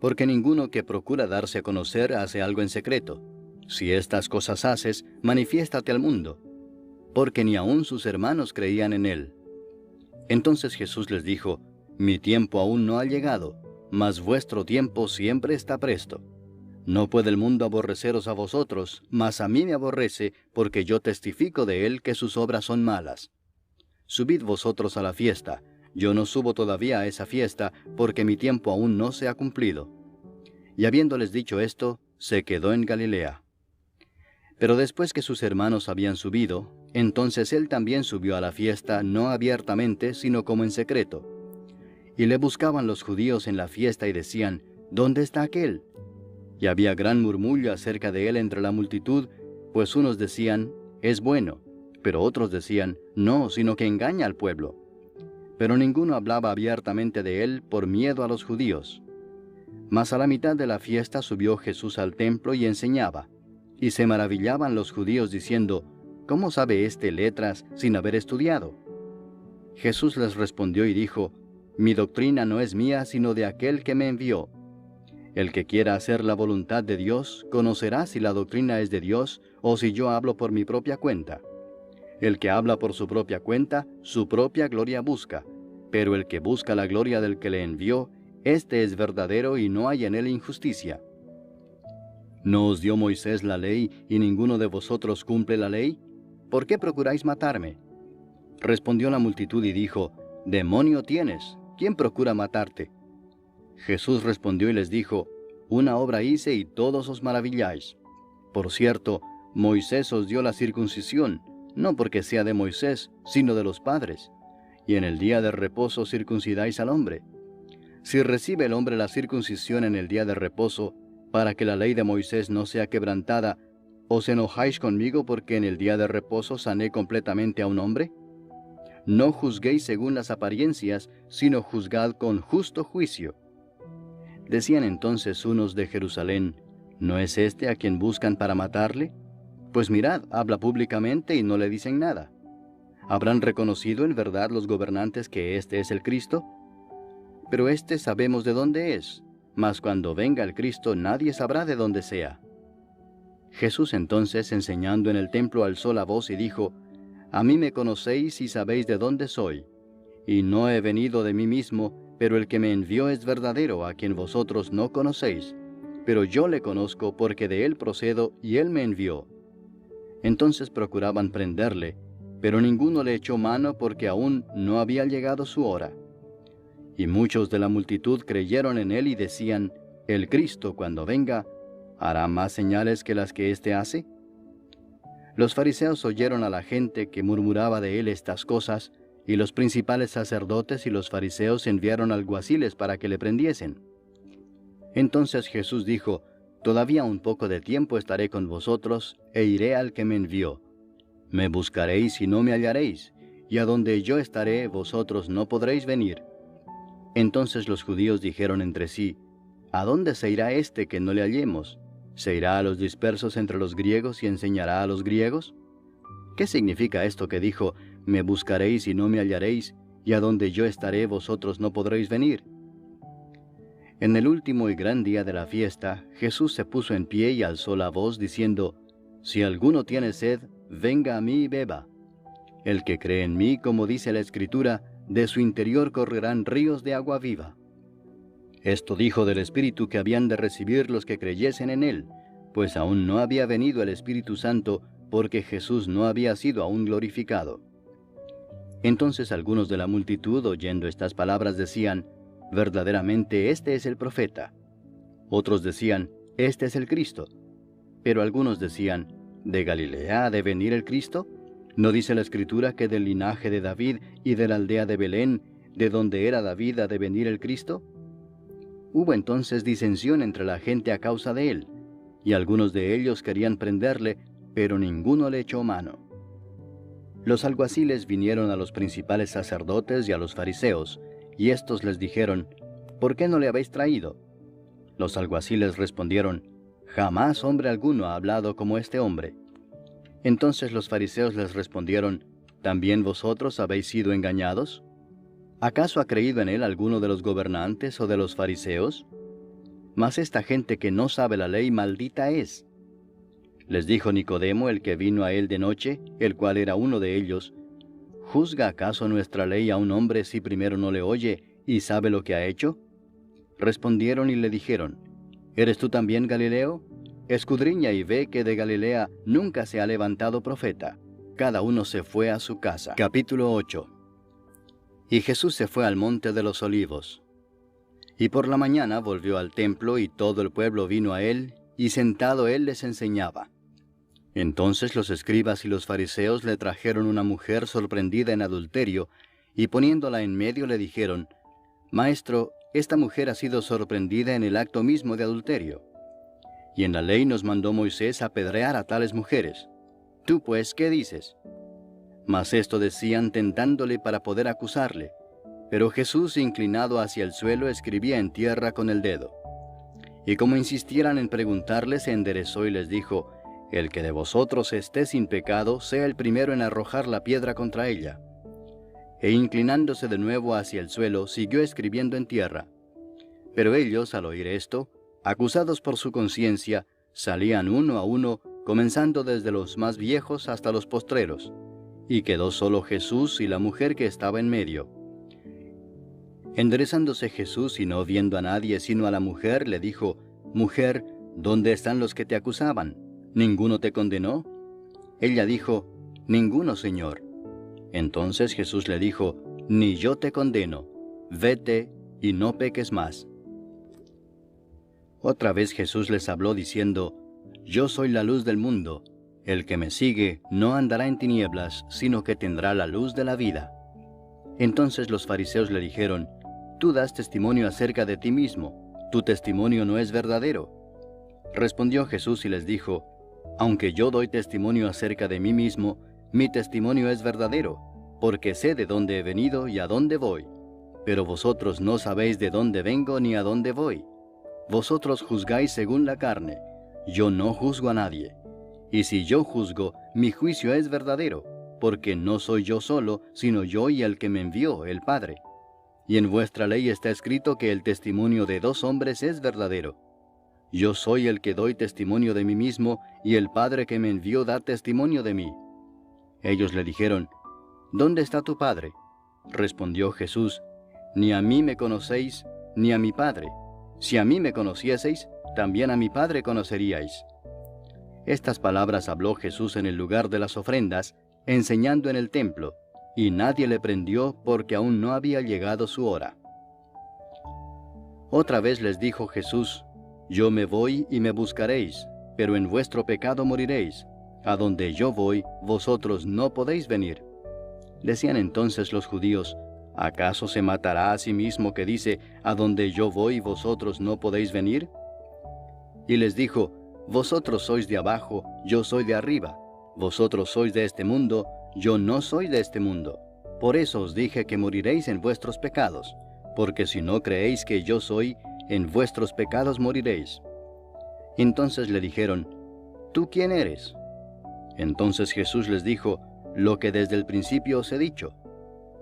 porque ninguno que procura darse a conocer hace algo en secreto. Si estas cosas haces, manifiéstate al mundo, porque ni aun sus hermanos creían en él. Entonces Jesús les dijo, mi tiempo aún no ha llegado, mas vuestro tiempo siempre está presto. No puede el mundo aborreceros a vosotros, mas a mí me aborrece, porque yo testifico de él que sus obras son malas. Subid vosotros a la fiesta, yo no subo todavía a esa fiesta, porque mi tiempo aún no se ha cumplido. Y habiéndoles dicho esto, se quedó en Galilea. Pero después que sus hermanos habían subido, entonces él también subió a la fiesta, no abiertamente, sino como en secreto. Y le buscaban los judíos en la fiesta y decían, ¿dónde está aquél? Y había gran murmullo acerca de él entre la multitud, pues unos decían, es bueno, pero otros decían, no, sino que engaña al pueblo. Pero ninguno hablaba abiertamente de él por miedo a los judíos. Mas a la mitad de la fiesta subió Jesús al templo y enseñaba, y se maravillaban los judíos diciendo, ¿cómo sabe éste letras sin haber estudiado? Jesús les respondió y dijo, mi doctrina no es mía sino de aquel que me envió. El que quiera hacer la voluntad de Dios, conocerá si la doctrina es de Dios o si yo hablo por mi propia cuenta. El que habla por su propia cuenta, su propia gloria busca, pero el que busca la gloria del que le envió, éste es verdadero y no hay en él injusticia. ¿No os dio Moisés la ley y ninguno de vosotros cumple la ley? ¿Por qué procuráis matarme? Respondió la multitud y dijo, demonio tienes, ¿quién procura matarte? Jesús respondió y les dijo, una obra hice y todos os maravilláis. Por cierto, Moisés os dio la circuncisión, no porque sea de Moisés, sino de los padres. Y en el día de reposo circuncidáis al hombre. Si recibe el hombre la circuncisión en el día de reposo, para que la ley de Moisés no sea quebrantada, ¿os enojáis conmigo porque en el día de reposo sané completamente a un hombre? no juzguéis según las apariencias, sino juzgad con justo juicio. Decían entonces unos de Jerusalén, ¿no es este a quien buscan para matarle? Pues mirad, habla públicamente y no le dicen nada. ¿Habrán reconocido en verdad los gobernantes que este es el Cristo? Pero este sabemos de dónde es, mas cuando venga el Cristo nadie sabrá de dónde sea. Jesús entonces, enseñando en el templo, alzó la voz y dijo, A mí me conocéis y sabéis de dónde soy, y no he venido de mí mismo, pero el que me envió es verdadero, a quien vosotros no conocéis, pero yo le conozco porque de él procedo y él me envió. Entonces procuraban prenderle, pero ninguno le echó mano porque aún no había llegado su hora. Y muchos de la multitud creyeron en él y decían, El Cristo, cuando venga, ¿hará más señales que las que éste hace? Los fariseos oyeron a la gente que murmuraba de él estas cosas, y los principales sacerdotes y los fariseos enviaron alguaciles para que le prendiesen. Entonces Jesús dijo, Todavía un poco de tiempo estaré con vosotros, e iré al que me envió. Me buscaréis y no me hallaréis, y a donde yo estaré vosotros no podréis venir. Entonces los judíos dijeron entre sí, ¿A dónde se irá este que no le hallemos? ¿Se irá a los dispersos entre los griegos y enseñará a los griegos? ¿Qué significa esto que dijo, me buscaréis y no me hallaréis, y a donde yo estaré vosotros no podréis venir? En el último y gran día de la fiesta, Jesús se puso en pie y alzó la voz diciendo, Si alguno tiene sed, venga a mí y beba. El que cree en mí, como dice la Escritura, de su interior correrán ríos de agua viva. Esto dijo del Espíritu que habían de recibir los que creyesen en él, pues aún no había venido el Espíritu Santo, porque Jesús no había sido aún glorificado. Entonces algunos de la multitud, oyendo estas palabras, decían, Verdaderamente este es el profeta. Otros decían, Este es el Cristo. Pero algunos decían, ¿De Galilea ha de venir el Cristo? ¿No dice la Escritura que del linaje de David y de la aldea de Belén, de donde era David, ha de venir el Cristo? Hubo entonces disensión entre la gente a causa de él, y algunos de ellos querían prenderle, pero ninguno le echó mano. Los alguaciles vinieron a los principales sacerdotes y a los fariseos, y éstos les dijeron, ¿Por qué no le habéis traído? Los alguaciles respondieron, Jamás hombre alguno ha hablado como este hombre. Entonces los fariseos les respondieron, ¿También vosotros habéis sido engañados? ¿Acaso ha creído en él alguno de los gobernantes o de los fariseos? Mas esta gente que no sabe la ley, maldita es. Les dijo Nicodemo, el que vino a él de noche, el cual era uno de ellos, ¿Juzga acaso nuestra ley a un hombre si primero no le oye y sabe lo que ha hecho? Respondieron y le dijeron, ¿Eres tú también Galileo? Escudriña y ve que de Galilea nunca se ha levantado profeta. Cada uno se fue a su casa. Capítulo 8. Y Jesús se fue al monte de los olivos. Y por la mañana volvió al templo, y todo el pueblo vino a él, y sentado él les enseñaba. Entonces los escribas y los fariseos le trajeron una mujer sorprendida en adulterio, y poniéndola en medio le dijeron, Maestro, esta mujer ha sido sorprendida en el acto mismo de adulterio. Y en la ley nos mandó Moisés apedrear a tales mujeres. ¿Tú pues qué dices? Mas esto decían tentándole para poder acusarle. Pero Jesús, inclinado hacia el suelo, escribía en tierra con el dedo. Y como insistieran en preguntarle, se enderezó y les dijo, El que de vosotros esté sin pecado, sea el primero en arrojar la piedra contra ella. E inclinándose de nuevo hacia el suelo, siguió escribiendo en tierra. Pero ellos, al oír esto, acusados por su conciencia, salían uno a uno, comenzando desde los más viejos hasta los postreros. Y quedó solo Jesús y la mujer que estaba en medio. Enderezándose Jesús y no viendo a nadie sino a la mujer, le dijo, Mujer, ¿dónde están los que te acusaban? ¿Ninguno te condenó? Ella dijo, Ninguno, Señor. Entonces Jesús le dijo, Ni yo te condeno, vete y no peques más. Otra vez Jesús les habló diciendo, Yo soy la luz del mundo. El que me sigue no andará en tinieblas, sino que tendrá la luz de la vida. Entonces los fariseos le dijeron, Tú das testimonio acerca de ti mismo, tu testimonio no es verdadero. Respondió Jesús y les dijo, Aunque yo doy testimonio acerca de mí mismo, mi testimonio es verdadero, porque sé de dónde he venido y a dónde voy. Pero vosotros no sabéis de dónde vengo ni a dónde voy. Vosotros juzgáis según la carne, yo no juzgo a nadie. Y si yo juzgo, mi juicio es verdadero, porque no soy yo solo, sino yo y el que me envió, el Padre. Y en vuestra ley está escrito que el testimonio de 2 hombres es verdadero. Yo soy el que doy testimonio de mí mismo, y el Padre que me envió da testimonio de mí. Ellos le dijeron, ¿dónde está tu Padre? Respondió Jesús, ni a mí me conocéis, ni a mi Padre. Si a mí me conocieseis, también a mi Padre conoceríais. Estas palabras habló Jesús en el lugar de las ofrendas, enseñando en el templo, y nadie le prendió porque aún no había llegado su hora. Otra vez les dijo Jesús, yo me voy y me buscaréis, pero en vuestro pecado moriréis. A donde yo voy, vosotros no podéis venir. Decían entonces los judíos, ¿acaso se matará a sí mismo que dice, a donde yo voy, vosotros no podéis venir? Y les dijo, vosotros sois de abajo, yo soy de arriba. Vosotros sois de este mundo, yo no soy de este mundo. Por eso os dije que moriréis en vuestros pecados, porque si no creéis que yo soy, en vuestros pecados moriréis. Entonces le dijeron, ¿tú quién eres? Entonces Jesús les dijo, lo que desde el principio os he dicho.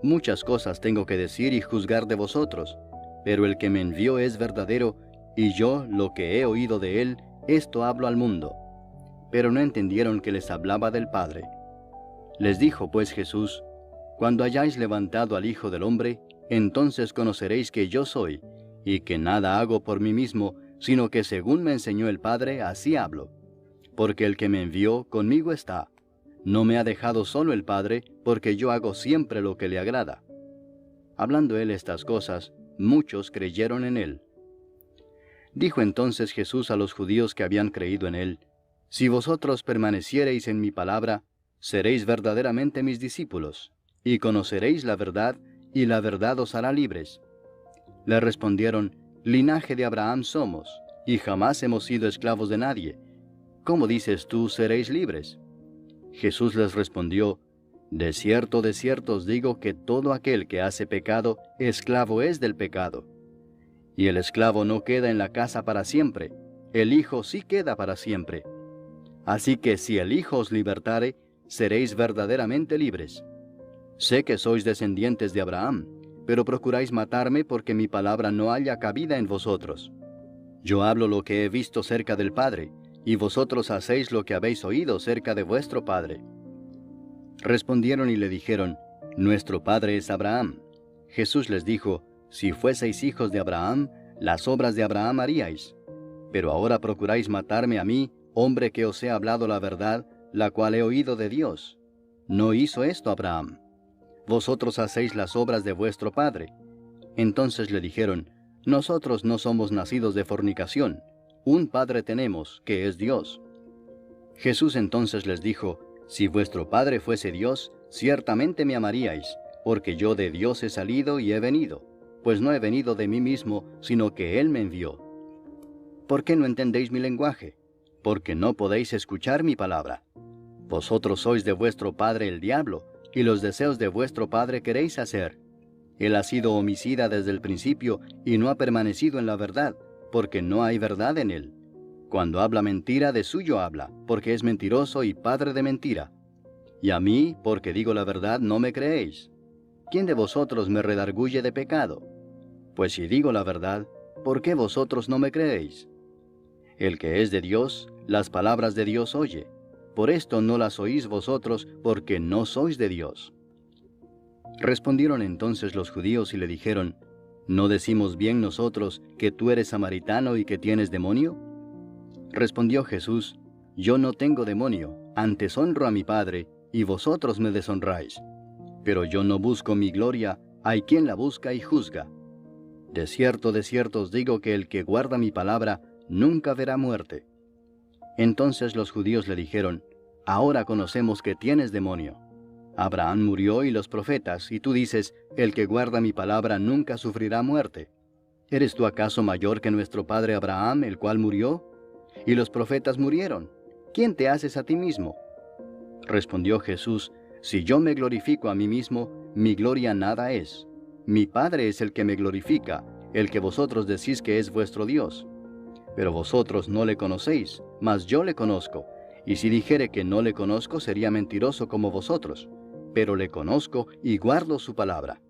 Muchas cosas tengo que decir y juzgar de vosotros, pero el que me envió es verdadero, y yo, lo que he oído de él, esto hablo al mundo. Pero no entendieron que les hablaba del Padre. Les dijo pues Jesús, cuando hayáis levantado al Hijo del Hombre, entonces conoceréis que yo soy, y que nada hago por mí mismo, sino que según me enseñó el Padre, así hablo. Porque el que me envió conmigo está. No me ha dejado solo el Padre, porque yo hago siempre lo que le agrada. Hablando él estas cosas, muchos creyeron en él. Dijo entonces Jesús a los judíos que habían creído en él, si vosotros permaneciereis en mi palabra, seréis verdaderamente mis discípulos, y conoceréis la verdad, y la verdad os hará libres. Le respondieron, linaje de Abraham somos, y jamás hemos sido esclavos de nadie. ¿Cómo dices tú, seréis libres? Jesús les respondió, de cierto os digo que todo aquel que hace pecado, esclavo es del pecado. Y el esclavo no queda en la casa para siempre, el Hijo sí queda para siempre. Así que si el Hijo os libertare, seréis verdaderamente libres. Sé que sois descendientes de Abraham, pero procuráis matarme porque mi palabra no halla cabida en vosotros. Yo hablo lo que he visto cerca del Padre, y vosotros hacéis lo que habéis oído cerca de vuestro padre. Respondieron y le dijeron, nuestro padre es Abraham. Jesús les dijo, si fueseis hijos de Abraham, las obras de Abraham haríais. Pero ahora procuráis matarme a mí, hombre que os he hablado la verdad, la cual he oído de Dios. No hizo esto Abraham. Vosotros hacéis las obras de vuestro padre. Entonces le dijeron, nosotros no somos nacidos de fornicación. Un Padre tenemos, que es Dios. Jesús entonces les dijo, si vuestro Padre fuese Dios, ciertamente me amaríais, porque yo de Dios he salido y he venido, pues no he venido de mí mismo, sino que Él me envió. ¿Por qué no entendéis mi lenguaje? Porque no podéis escuchar mi palabra. Vosotros sois de vuestro padre el diablo, y los deseos de vuestro padre queréis hacer. Él ha sido homicida desde el principio, y no ha permanecido en la verdad, porque no hay verdad en él. Cuando habla mentira, de suyo habla, porque es mentiroso y padre de mentira. Y a mí, porque digo la verdad, no me creéis. ¿Quién de vosotros me redarguye de pecado? Pues si digo la verdad, ¿por qué vosotros no me creéis? El que es de Dios, las palabras de Dios oye. Por esto no las oís vosotros, porque no sois de Dios. Respondieron entonces los judíos y le dijeron, ¿no decimos bien nosotros que tú eres samaritano y que tienes demonio? Respondió Jesús, yo no tengo demonio, antes honro a mi Padre, y vosotros me deshonráis. Pero yo no busco mi gloria, hay quien la busca y juzga. De cierto os digo que el que guarda mi palabra, nunca verá muerte. Entonces los judíos le dijeron, ahora conocemos que tienes demonio. Abraham murió y los profetas, y tú dices, el que guarda mi palabra nunca sufrirá muerte. ¿Eres tú acaso mayor que nuestro padre Abraham, el cual murió? Y los profetas murieron. ¿Quién te haces a ti mismo? Respondió Jesús, Si yo me glorifico a mí mismo, mi gloria nada es. Mi Padre es el que me glorifica, el que vosotros decís que es vuestro Dios. Pero vosotros no le conocéis, mas yo le conozco. Y si dijere que no le conozco, sería mentiroso como vosotros. Pero le conozco y guardo su palabra.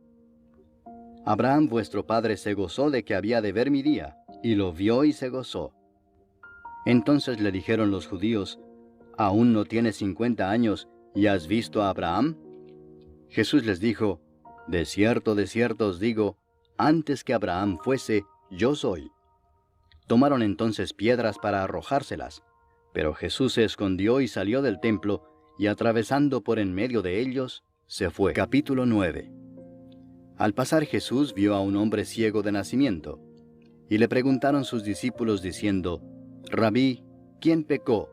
Abraham vuestro padre se gozó de que había de ver mi día, y lo vio y se gozó. Entonces le dijeron los judíos: ¿Aún no tienes 50 años, y has visto a Abraham? Jesús les dijo: de cierto os digo, antes que Abraham fuese, yo soy. Tomaron entonces piedras para arrojárselas, pero Jesús se escondió y salió del templo, y atravesando por en medio de ellos, se fue. Capítulo 9. Al pasar Jesús vio a un hombre ciego de nacimiento, y le preguntaron sus discípulos diciendo: Rabí, ¿quién pecó,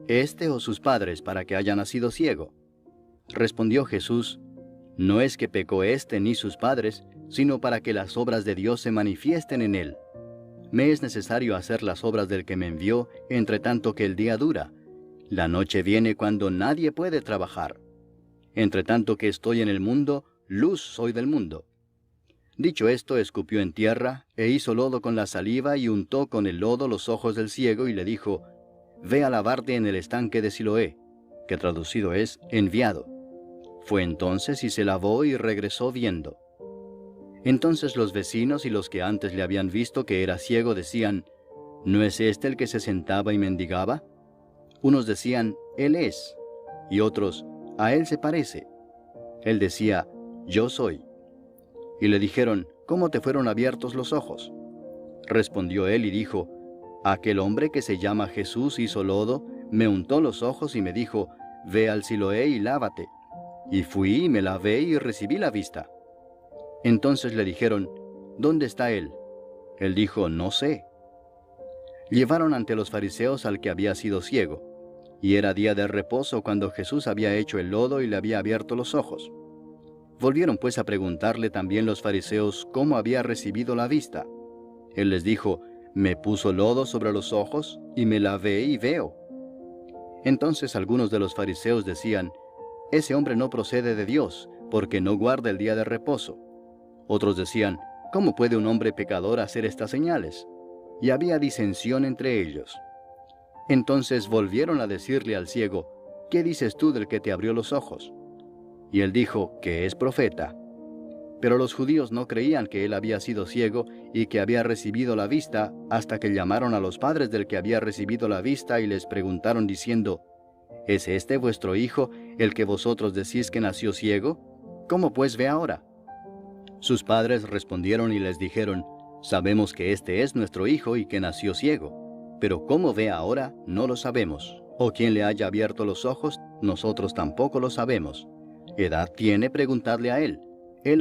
éste o sus padres, para que haya nacido ciego? Respondió Jesús: no es que pecó éste ni sus padres, sino para que las obras de Dios se manifiesten en él. Me es necesario hacer las obras del que me envió, entre tanto que el día dura. La noche viene cuando nadie puede trabajar. Entre tanto que estoy en el mundo, luz soy del mundo. Dicho esto, escupió en tierra, e hizo lodo con la saliva, y untó con el lodo los ojos del ciego, y le dijo: ve a lavarte en el estanque de Siloé, que traducido es enviado. Fue entonces y se lavó y regresó viendo. Entonces los vecinos y los que antes le habían visto que era ciego decían: ¿no es este el que se sentaba y mendigaba? Unos decían: él es, y otros: a él se parece. Él decía: yo soy. Y le dijeron: ¿cómo te fueron abiertos los ojos? Respondió él y dijo: aquel hombre que se llama Jesús hizo lodo, me untó los ojos y me dijo: ve al Siloé y lávate. Y fui y me lavé y recibí la vista. Entonces le dijeron: ¿dónde está él? Él dijo: no sé. Llevaron ante los fariseos al que había sido ciego, y era día de reposo cuando Jesús había hecho el lodo y le había abierto los ojos. Volvieron pues a preguntarle también los fariseos cómo había recibido la vista. Él les dijo: me puso lodo sobre los ojos, y me lavé y veo. Entonces algunos de los fariseos decían: ese hombre no procede de Dios, porque no guarda el día de reposo. Otros decían: ¿cómo puede un hombre pecador hacer estas señales? Y había disensión entre ellos. Entonces volvieron a decirle al ciego: ¿qué dices tú del que te abrió los ojos? Y él dijo que es profeta. Pero los judíos no creían que él había sido ciego y que había recibido la vista, hasta que llamaron a los padres del que había recibido la vista y les preguntaron diciendo: ¿es este vuestro hijo, el que vosotros decís que nació ciego? ¿Cómo pues ve ahora? Sus padres respondieron y les dijeron: sabemos que este es nuestro hijo y que nació ciego, pero cómo ve ahora no lo sabemos, o quién le haya abierto los ojos, nosotros tampoco lo sabemos. ¿Edad tiene? Preguntadle a él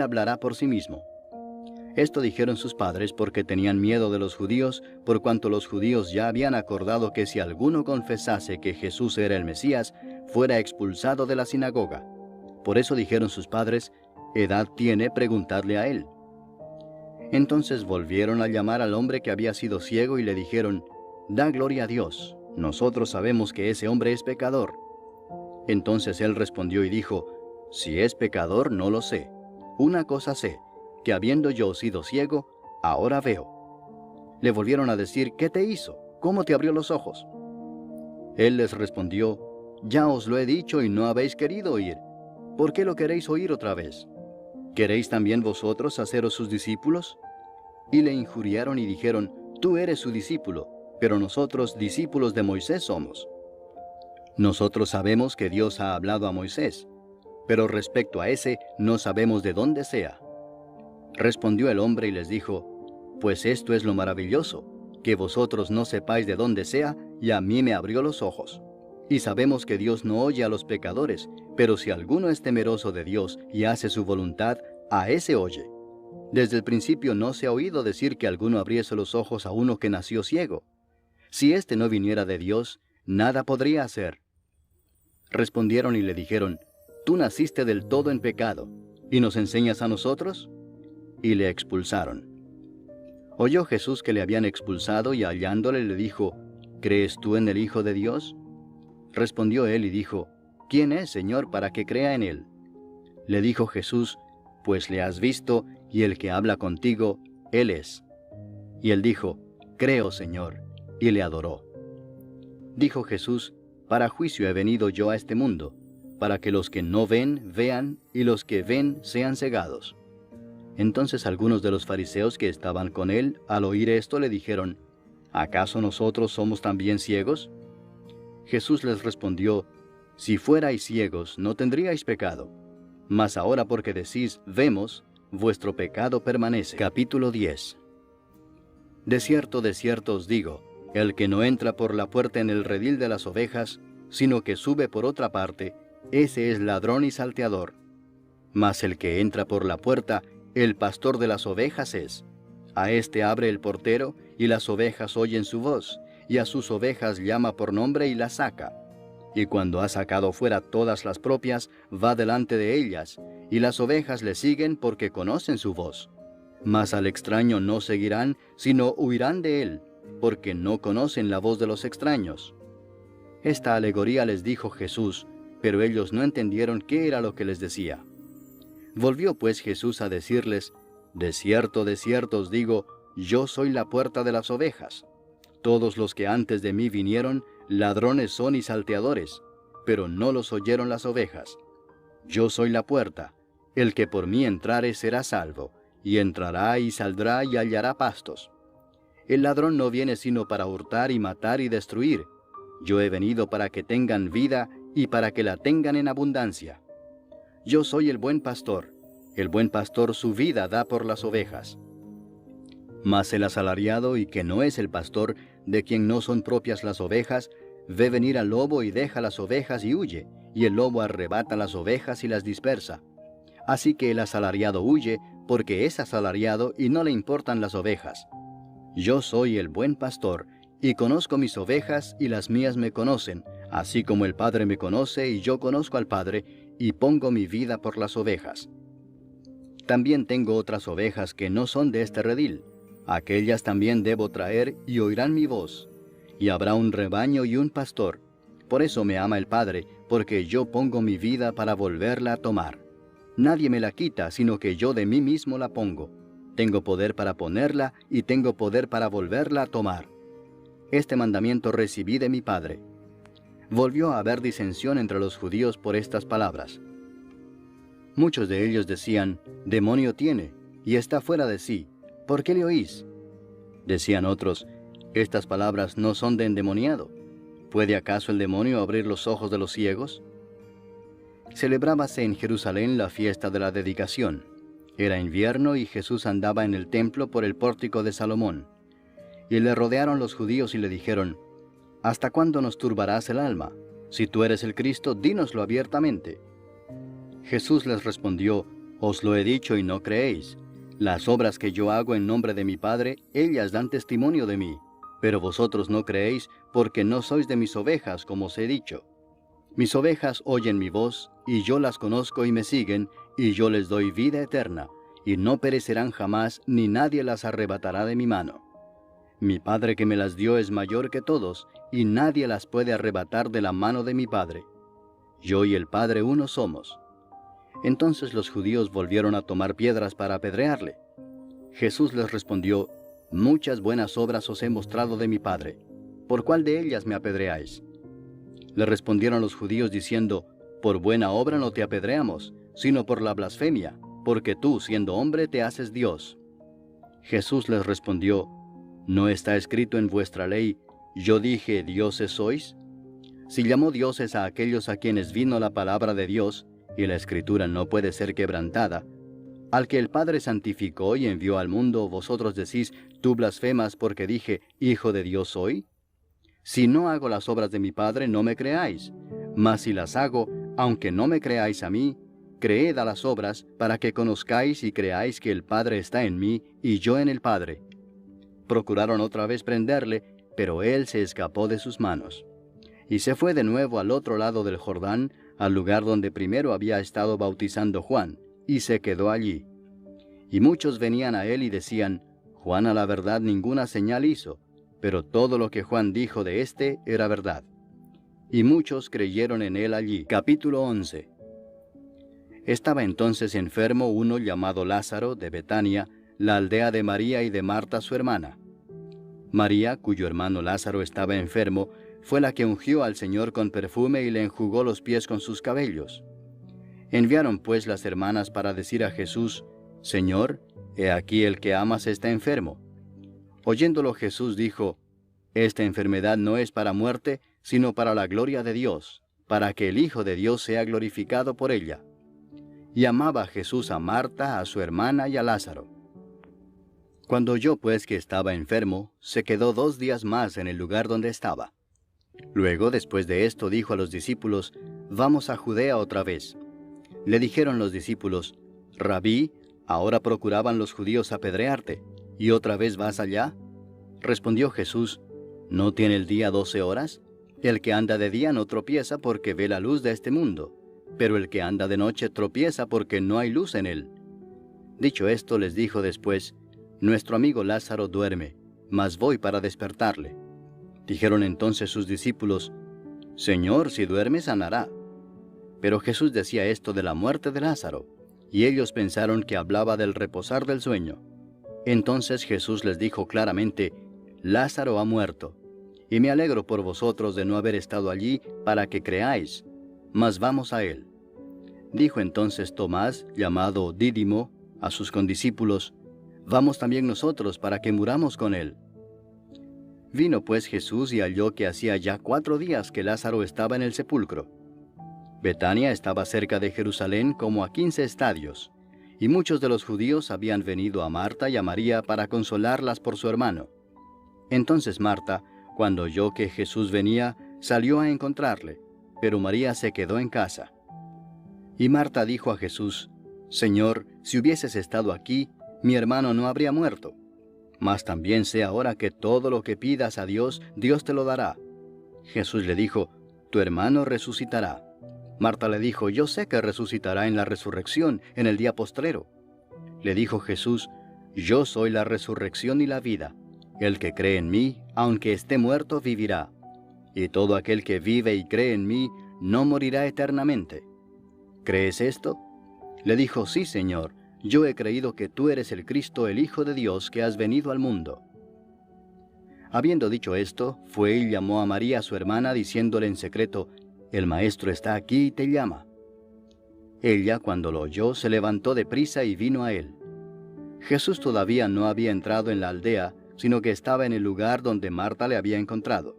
hablará por sí mismo. Esto dijeron sus padres porque tenían miedo de los judíos, por cuanto los judíos ya habían acordado que si alguno confesase que Jesús era el Mesías, fuera expulsado de la sinagoga. Por eso dijeron sus padres: ¿edad tiene? Preguntadle a él. Entonces volvieron a llamar al hombre que había sido ciego y le dijeron: da gloria a Dios, nosotros sabemos que ese hombre es pecador. Entonces él respondió y dijo: si es pecador no lo sé. Una cosa sé, que habiendo yo sido ciego, ahora veo. Le volvieron a decir: ¿qué te hizo? ¿Cómo te abrió los ojos? Él les respondió: ya os lo he dicho y no habéis querido oír. ¿Por qué lo queréis oír otra vez? ¿Queréis también vosotros haceros sus discípulos? Y le injuriaron y dijeron: tú eres su discípulo, pero nosotros discípulos de Moisés somos. Nosotros sabemos que Dios ha hablado a Moisés, pero respecto a ese no sabemos de dónde sea. Respondió el hombre y les dijo: pues esto es lo maravilloso, que vosotros no sepáis de dónde sea, y a mí me abrió los ojos. Y sabemos que Dios no oye a los pecadores, pero si alguno es temeroso de Dios y hace su voluntad, a ese oye. Desde el principio no se ha oído decir que alguno abriese los ojos a uno que nació ciego. Si éste no viniera de Dios, nada podría hacer. Respondieron y le dijeron: tú naciste del todo en pecado, ¿y nos enseñas a nosotros? Y le expulsaron. Oyó Jesús que le habían expulsado y hallándole le dijo: ¿crees tú en el Hijo de Dios? Respondió él y dijo: ¿quién es, Señor, para que crea en él? Le dijo Jesús, pues le has visto, y el que habla contigo, él es. Y él dijo, creo, Señor, y le adoró. Dijo Jesús, para juicio he venido yo a este mundo, para que los que no ven, vean, y los que ven, sean cegados. Entonces algunos de los fariseos que estaban con él, al oír esto, le dijeron, ¿acaso nosotros somos también ciegos? Jesús les respondió, si fuerais ciegos, no tendríais pecado. Mas ahora porque decís, vemos, vuestro pecado permanece. Capítulo 10. De cierto os digo, el que no entra por la puerta en el redil de las ovejas, sino que sube por otra parte, ese es ladrón y salteador. Mas el que entra por la puerta, el pastor de las ovejas es. A éste abre el portero, y las ovejas oyen su voz, y a sus ovejas llama por nombre y las saca. Y cuando ha sacado fuera todas las propias, va delante de ellas, y las ovejas le siguen porque conocen su voz. Mas al extraño no seguirán, sino huirán de él, porque no conocen la voz de los extraños. Esta alegoría les dijo Jesús, pero ellos no entendieron qué era lo que les decía. Volvió pues Jesús a decirles, de cierto os digo, yo soy la puerta de las ovejas. Todos los que antes de mí vinieron, ladrones son y salteadores, pero no los oyeron las ovejas. Yo soy la puerta, el que por mí entrare será salvo, y entrará y saldrá y hallará pastos. El ladrón no viene sino para hurtar y matar y destruir. Yo he venido para que tengan vida y para que la tengan en abundancia. Yo soy el buen pastor su vida da por las ovejas. Mas el asalariado, y que no es el pastor, de quien no son propias las ovejas, ve venir al lobo y deja las ovejas y huye, y el lobo arrebata las ovejas y las dispersa. Así que el asalariado huye, porque es asalariado y no le importan las ovejas. Yo soy el buen pastor, y conozco mis ovejas, y las mías me conocen, así como el Padre me conoce, y yo conozco al Padre, y pongo mi vida por las ovejas. También tengo otras ovejas que no son de este redil. Aquellas también debo traer, y oirán mi voz. Y habrá un rebaño y un pastor. Por eso me ama el Padre, porque yo pongo mi vida para volverla a tomar. Nadie me la quita, sino que yo de mí mismo la pongo. Tengo poder para ponerla, y tengo poder para volverla a tomar. Este mandamiento recibí de mi Padre. Volvió a haber disensión entre los judíos por estas palabras. Muchos de ellos decían, demonio tiene, y está fuera de sí. ¿Por qué le oís? Decían otros, estas palabras no son de endemoniado. ¿Puede acaso el demonio abrir los ojos de los ciegos? Celebrábase en Jerusalén la fiesta de la dedicación. Era invierno y Jesús andaba en el templo por el pórtico de Salomón. Y le rodearon los judíos y le dijeron, ¿hasta cuándo nos turbarás el alma? Si tú eres el Cristo, dínoslo abiertamente. Jesús les respondió, os lo he dicho y no creéis. Las obras que yo hago en nombre de mi Padre, ellas dan testimonio de mí. Pero vosotros no creéis, porque no sois de mis ovejas, como os he dicho. Mis ovejas oyen mi voz, y yo las conozco y me siguen, y yo les doy vida eterna, y no perecerán jamás, ni nadie las arrebatará de mi mano. Mi Padre que me las dio es mayor que todos, y nadie las puede arrebatar de la mano de mi Padre. Yo y el Padre uno somos. Entonces los judíos volvieron a tomar piedras para apedrearle. Jesús les respondió, muchas buenas obras os he mostrado de mi Padre. ¿Por cuál de ellas me apedreáis? Le respondieron los judíos diciendo, por buena obra no te apedreamos, sino por la blasfemia, porque tú, siendo hombre, te haces Dios. Jesús les respondió, ¿no está escrito en vuestra ley, yo dije, dioses sois? Si llamó dioses a aquellos a quienes vino la palabra de Dios, y la Escritura no puede ser quebrantada, al que el Padre santificó y envió al mundo, vosotros decís, tú blasfemas porque dije, Hijo de Dios soy. Si no hago las obras de mi Padre, no me creáis, mas si las hago, aunque no me creáis a mí, creed a las obras, para que conozcáis y creáis que el Padre está en mí, y yo en el Padre. Procuraron otra vez prenderle, pero él se escapó de sus manos. Y se fue de nuevo al otro lado del Jordán, al lugar donde primero había estado bautizando Juan, y se quedó allí. Y muchos venían a él y decían, Juan a la verdad ninguna señal hizo, pero todo lo que Juan dijo de éste era verdad. y muchos creyeron en él allí. Capítulo 11. Estaba entonces enfermo uno llamado Lázaro de Betania, la aldea de María y de Marta su hermana. María, cuyo hermano Lázaro estaba enfermo, fue la que ungió al Señor con perfume y le enjugó los pies con sus cabellos. Enviaron pues las hermanas para decir a Jesús: Señor, he aquí el que amas está enfermo. Oyéndolo Jesús dijo: Esta enfermedad no es para muerte, sino para la gloria de Dios, para que el Hijo de Dios sea glorificado por ella. Y amaba Jesús a Marta, a su hermana y a Lázaro. Cuando oyó pues que estaba enfermo, se quedó 2 días más en el lugar donde estaba. Luego, después de esto, dijo a los discípulos: Vamos a Judea otra vez. Le dijeron los discípulos: Rabí, ahora procuraban los judíos apedrearte, ¿y otra vez vas allá? Respondió Jesús: ¿No tiene el día 12 horas? El que anda de día no tropieza porque ve la luz de este mundo, pero el que anda de noche tropieza porque no hay luz en él. Dicho esto, les dijo después: Nuestro amigo Lázaro duerme, mas voy para despertarle. Dijeron entonces sus discípulos: Señor, si duerme, sanará. Pero Jesús decía esto de la muerte de Lázaro, y ellos pensaron que hablaba del reposar del sueño. Entonces Jesús les dijo claramente: Lázaro ha muerto, y me alegro por vosotros de no haber estado allí para que creáis, mas vamos a él. Dijo entonces Tomás, llamado Dídimo, a sus condiscípulos: Vamos también nosotros para que muramos con él. Vino pues Jesús y halló que hacía ya 4 días que Lázaro estaba en el sepulcro. Betania estaba cerca de Jerusalén como a 15 estadios, y muchos de los judíos habían venido a Marta y a María para consolarlas por su hermano. Entonces Marta, cuando oyó que Jesús venía, salió a encontrarle, pero María se quedó en casa. Y Marta dijo a Jesús: Señor, si hubieses estado aquí, mi hermano no habría muerto. Mas también sé ahora que todo lo que pidas a Dios, Dios te lo dará. Jesús le dijo: Tu hermano resucitará. Marta le dijo: Yo sé que resucitará en la resurrección, en el día postrero. Le dijo Jesús: Yo soy la resurrección y la vida. El que cree en mí, aunque esté muerto, vivirá. Y todo aquel que vive y cree en mí, no morirá eternamente. ¿Crees esto? Le dijo: Sí, Señor. Yo he creído que tú eres el Cristo, el Hijo de Dios, que has venido al mundo. Habiendo dicho esto, fue y llamó a María su hermana, diciéndole en secreto: El Maestro está aquí y te llama. Ella, cuando lo oyó, se levantó de prisa y vino a él. Jesús todavía no había entrado en la aldea, sino que estaba en el lugar donde Marta le había encontrado.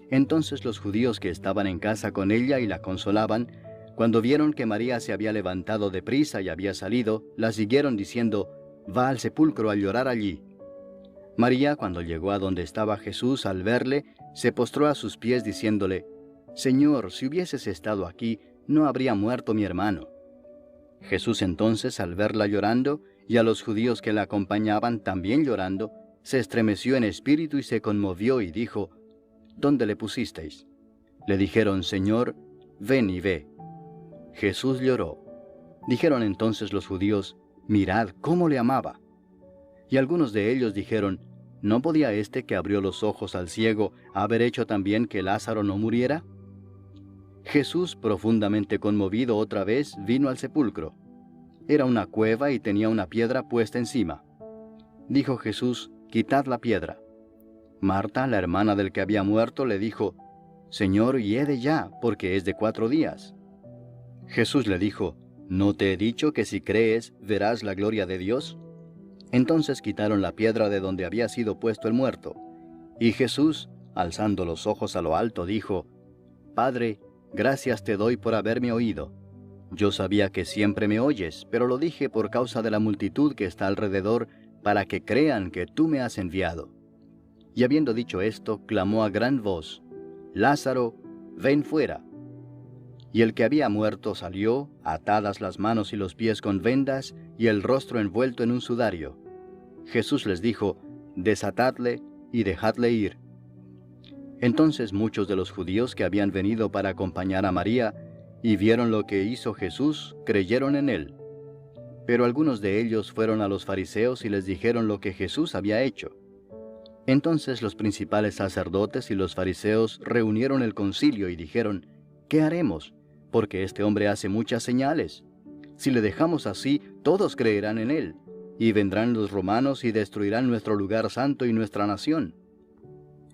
Entonces los judíos que estaban en casa con ella y la consolaban, cuando vieron que María se había levantado de prisa y había salido, la siguieron diciendo: Va al sepulcro a llorar allí. María, cuando llegó a donde estaba Jesús, al verle, se postró a sus pies diciéndole: Señor, si hubieses estado aquí, no habría muerto mi hermano. Jesús entonces, al verla llorando, y a los judíos que la acompañaban también llorando, se estremeció en espíritu y se conmovió y dijo: ¿Dónde le pusisteis? Le dijeron: Señor, ven y ve. Jesús lloró. Dijeron entonces los judíos: Mirad cómo le amaba. Y algunos de ellos dijeron: ¿No podía este que abrió los ojos al ciego haber hecho también que Lázaro no muriera? Jesús, profundamente conmovido otra vez, vino al sepulcro. Era una cueva y tenía una piedra puesta encima. Dijo Jesús: Quitad la piedra. Marta, la hermana del que había muerto, le dijo: Señor, hiede ya, porque es de 4 días. Jesús le dijo: ¿No te he dicho que si crees, verás la gloria de Dios? Entonces quitaron la piedra de donde había sido puesto el muerto. Y Jesús, alzando los ojos a lo alto, dijo: Padre, gracias te doy por haberme oído. Yo sabía que siempre me oyes, pero lo dije por causa de la multitud que está alrededor, para que crean que tú me has enviado. Y habiendo dicho esto, clamó a gran voz: Lázaro, ven fuera. Y el que había muerto salió, atadas las manos y los pies con vendas, y el rostro envuelto en un sudario. Jesús les dijo: Desatadle y dejadle ir. Entonces muchos de los judíos que habían venido para acompañar a María, y vieron lo que hizo Jesús, creyeron en él. Pero algunos de ellos fueron a los fariseos y les dijeron lo que Jesús había hecho. Entonces los principales sacerdotes y los fariseos reunieron el concilio y dijeron: ¿Qué haremos? Porque este hombre hace muchas señales. Si le dejamos así, todos creerán en él, y vendrán los romanos y destruirán nuestro lugar santo y nuestra nación.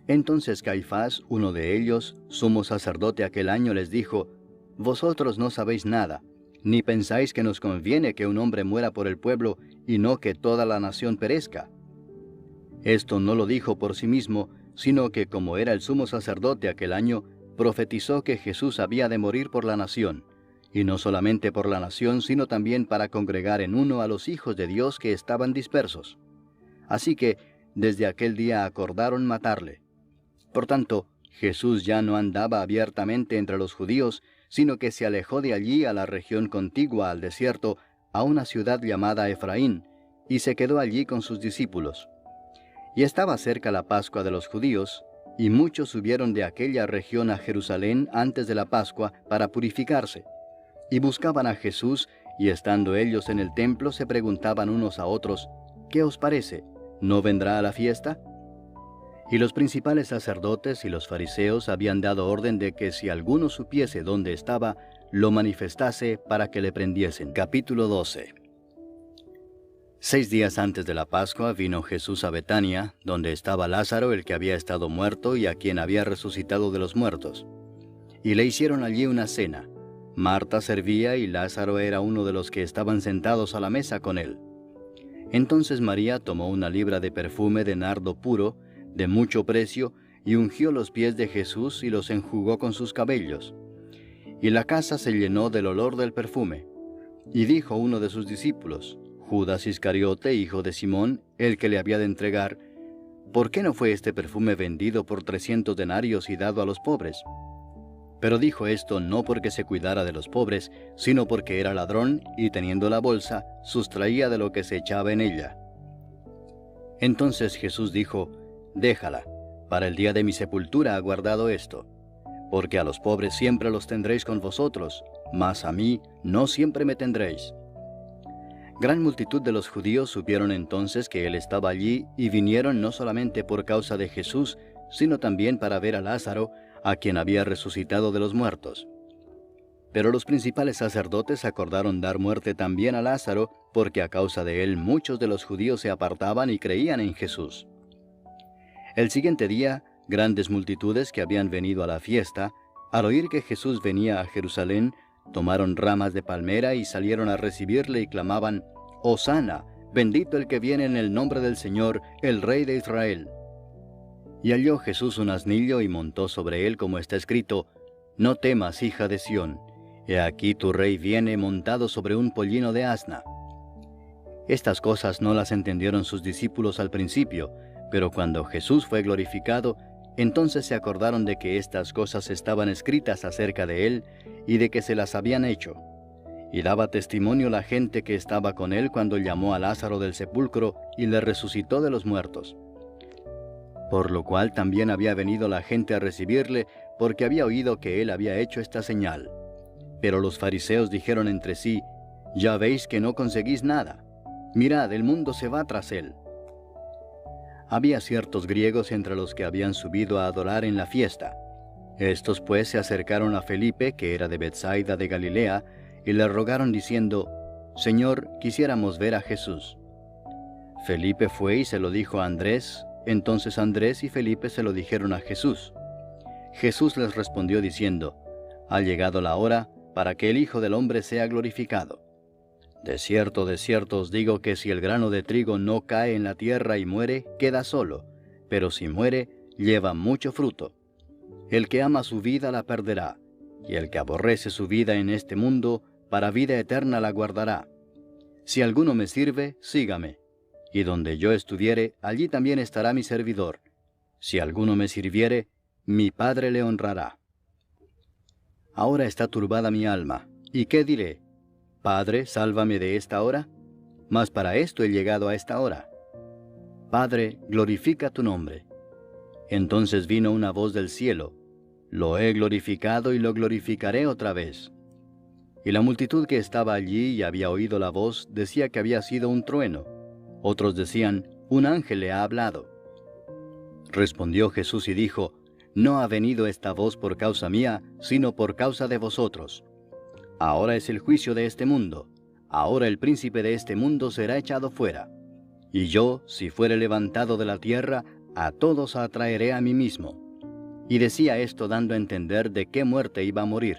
Entonces Caifás, uno de ellos, sumo sacerdote aquel año, les dijo: Vosotros no sabéis nada, ni pensáis que nos conviene que un hombre muera por el pueblo y no que toda la nación perezca. Esto no lo dijo por sí mismo, sino que como era el sumo sacerdote aquel año, profetizó que Jesús había de morir por la nación, y no solamente por la nación, sino también para congregar en uno a los hijos de Dios que estaban dispersos. Así que desde aquel día acordaron matarle. Por tanto, Jesús ya no andaba abiertamente entre los judíos, sino que se alejó de allí a la región contigua al desierto, a una ciudad llamada Efraín, y se quedó allí con sus discípulos. Y estaba cerca la Pascua de los judíos, y muchos subieron de aquella región a Jerusalén antes de la Pascua para purificarse. Y buscaban a Jesús, y estando ellos en el templo se preguntaban unos a otros: ¿Qué os parece? ¿No vendrá a la fiesta? Y los principales sacerdotes y los fariseos habían dado orden de que si alguno supiese dónde estaba, lo manifestase para que le prendiesen. Capítulo 12. 6 días antes de la Pascua vino Jesús a Betania, donde estaba Lázaro, el que había estado muerto y a quien había resucitado de los muertos. Y le hicieron allí una cena. Marta servía y Lázaro era uno de los que estaban sentados a la mesa con él. Entonces María tomó una libra de perfume de nardo puro, de mucho precio, y ungió los pies de Jesús y los enjugó con sus cabellos. Y la casa se llenó del olor del perfume. Y dijo uno de sus discípulos, Judas Iscariote, hijo de Simón, el que le había de entregar: ¿Por qué no fue este perfume vendido por 300 denarios y dado a los pobres? Pero dijo esto no porque se cuidara de los pobres, sino porque era ladrón y teniendo la bolsa, sustraía de lo que se echaba en ella. Entonces Jesús dijo: Déjala, para el día de mi sepultura ha guardado esto, porque a los pobres siempre los tendréis con vosotros, mas a mí no siempre me tendréis. Gran multitud de los judíos supieron entonces que él estaba allí y vinieron no solamente por causa de Jesús, sino también para ver a Lázaro, a quien había resucitado de los muertos. Pero los principales sacerdotes acordaron dar muerte también a Lázaro, porque a causa de él muchos de los judíos se apartaban y creían en Jesús. El siguiente día, grandes multitudes que habían venido a la fiesta, al oír que Jesús venía a Jerusalén, tomaron ramas de palmera y salieron a recibirle y clamaban: Hosana, bendito el que viene en el nombre del Señor, el Rey de Israel. Y halló Jesús un asnillo y montó sobre él, como está escrito: No temas, hija de Sión, he aquí tu rey viene montado sobre un pollino de asna. Estas cosas no las entendieron sus discípulos al principio, pero cuando Jesús fue glorificado, entonces se acordaron de que estas cosas estaban escritas acerca de él y de que se las habían hecho. Y daba testimonio la gente que estaba con él cuando llamó a Lázaro del sepulcro y le resucitó de los muertos. Por lo cual también había venido la gente a recibirle, porque había oído que él había hecho esta señal. Pero los fariseos dijeron entre sí: Ya veis que no conseguís nada. Mirad, el mundo se va tras él. Había ciertos griegos entre los que habían subido a adorar en la fiesta. Estos pues se acercaron a Felipe, que era de Betsaida de Galilea, y le rogaron diciendo: Señor, quisiéramos ver a Jesús. Felipe fue y se lo dijo a Andrés. Entonces Andrés y Felipe se lo dijeron a Jesús. Jesús les respondió diciendo: Ha llegado la hora para que el Hijo del Hombre sea glorificado. De cierto os digo que si el grano de trigo no cae en la tierra y muere, queda solo, pero si muere, lleva mucho fruto. El que ama su vida la perderá, y el que aborrece su vida en este mundo, para vida eterna la guardará. Si alguno me sirve, sígame, y donde yo estuviere, allí también estará mi servidor. Si alguno me sirviere, mi Padre le honrará. Ahora está turbada mi alma, ¿y qué diré? Padre, sálvame de esta hora. Mas para esto he llegado a esta hora. Padre, glorifica tu nombre. Entonces vino una voz del cielo: Lo he glorificado y lo glorificaré otra vez. Y la multitud que estaba allí y había oído la voz decía que había sido un trueno. Otros decían: Un ángel le ha hablado. Respondió Jesús y dijo, no ha venido esta voz por causa mía, sino por causa de vosotros. Ahora es el juicio de este mundo. Ahora el príncipe de este mundo será echado fuera. Y yo, si fuere levantado de la tierra, a todos atraeré a mí mismo. Y decía esto dando a entender de qué muerte iba a morir.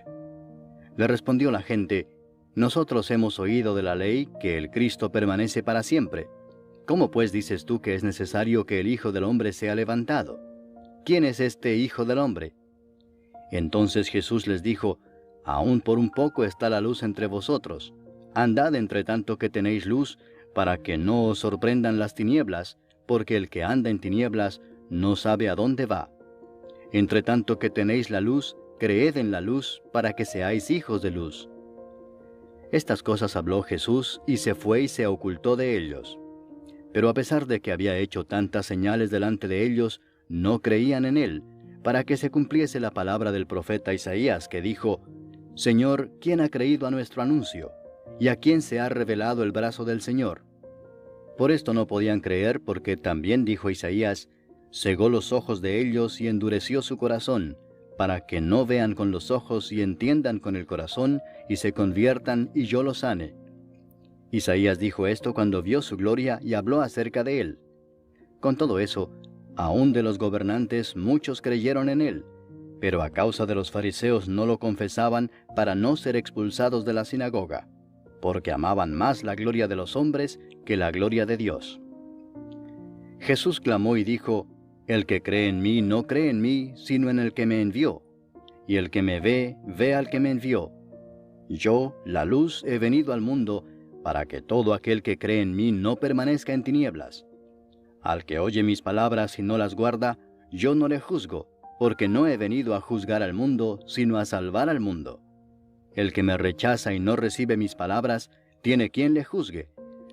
Le respondió la gente, nosotros hemos oído de la ley que el Cristo permanece para siempre. ¿Cómo pues dices tú que es necesario que el Hijo del Hombre sea levantado? ¿Quién es este Hijo del Hombre? Entonces Jesús les dijo, aún por un poco está la luz entre vosotros. Andad entre tanto que tenéis luz, para que no os sorprendan las tinieblas, porque el que anda en tinieblas no sabe a dónde va. Entre tanto que tenéis la luz, creed en la luz, para que seáis hijos de luz. Estas cosas habló Jesús, y se fue y se ocultó de ellos. Pero a pesar de que había hecho tantas señales delante de ellos, no creían en él, para que se cumpliese la palabra del profeta Isaías, que dijo, Señor, ¿quién ha creído a nuestro anuncio? ¿Y a quién se ha revelado el brazo del Señor? Por esto no podían creer, porque también dijo Isaías, cegó los ojos de ellos y endureció su corazón, para que no vean con los ojos y entiendan con el corazón, y se conviertan y yo los sane. Isaías dijo esto cuando vio su gloria y habló acerca de él. Con todo eso, aún de los gobernantes muchos creyeron en él, pero a causa de los fariseos no lo confesaban para no ser expulsados de la sinagoga, porque amaban más la gloria de los hombres que la gloria de Dios. Jesús clamó y dijo, el que cree en mí no cree en mí, sino en el que me envió, y el que me ve, ve al que me envió. Yo, la luz, he venido al mundo, para que todo aquel que cree en mí no permanezca en tinieblas. Al que oye mis palabras y no las guarda, yo no le juzgo, porque no he venido a juzgar al mundo, sino a salvar al mundo. El que me rechaza y no recibe mis palabras, tiene quien le juzgue.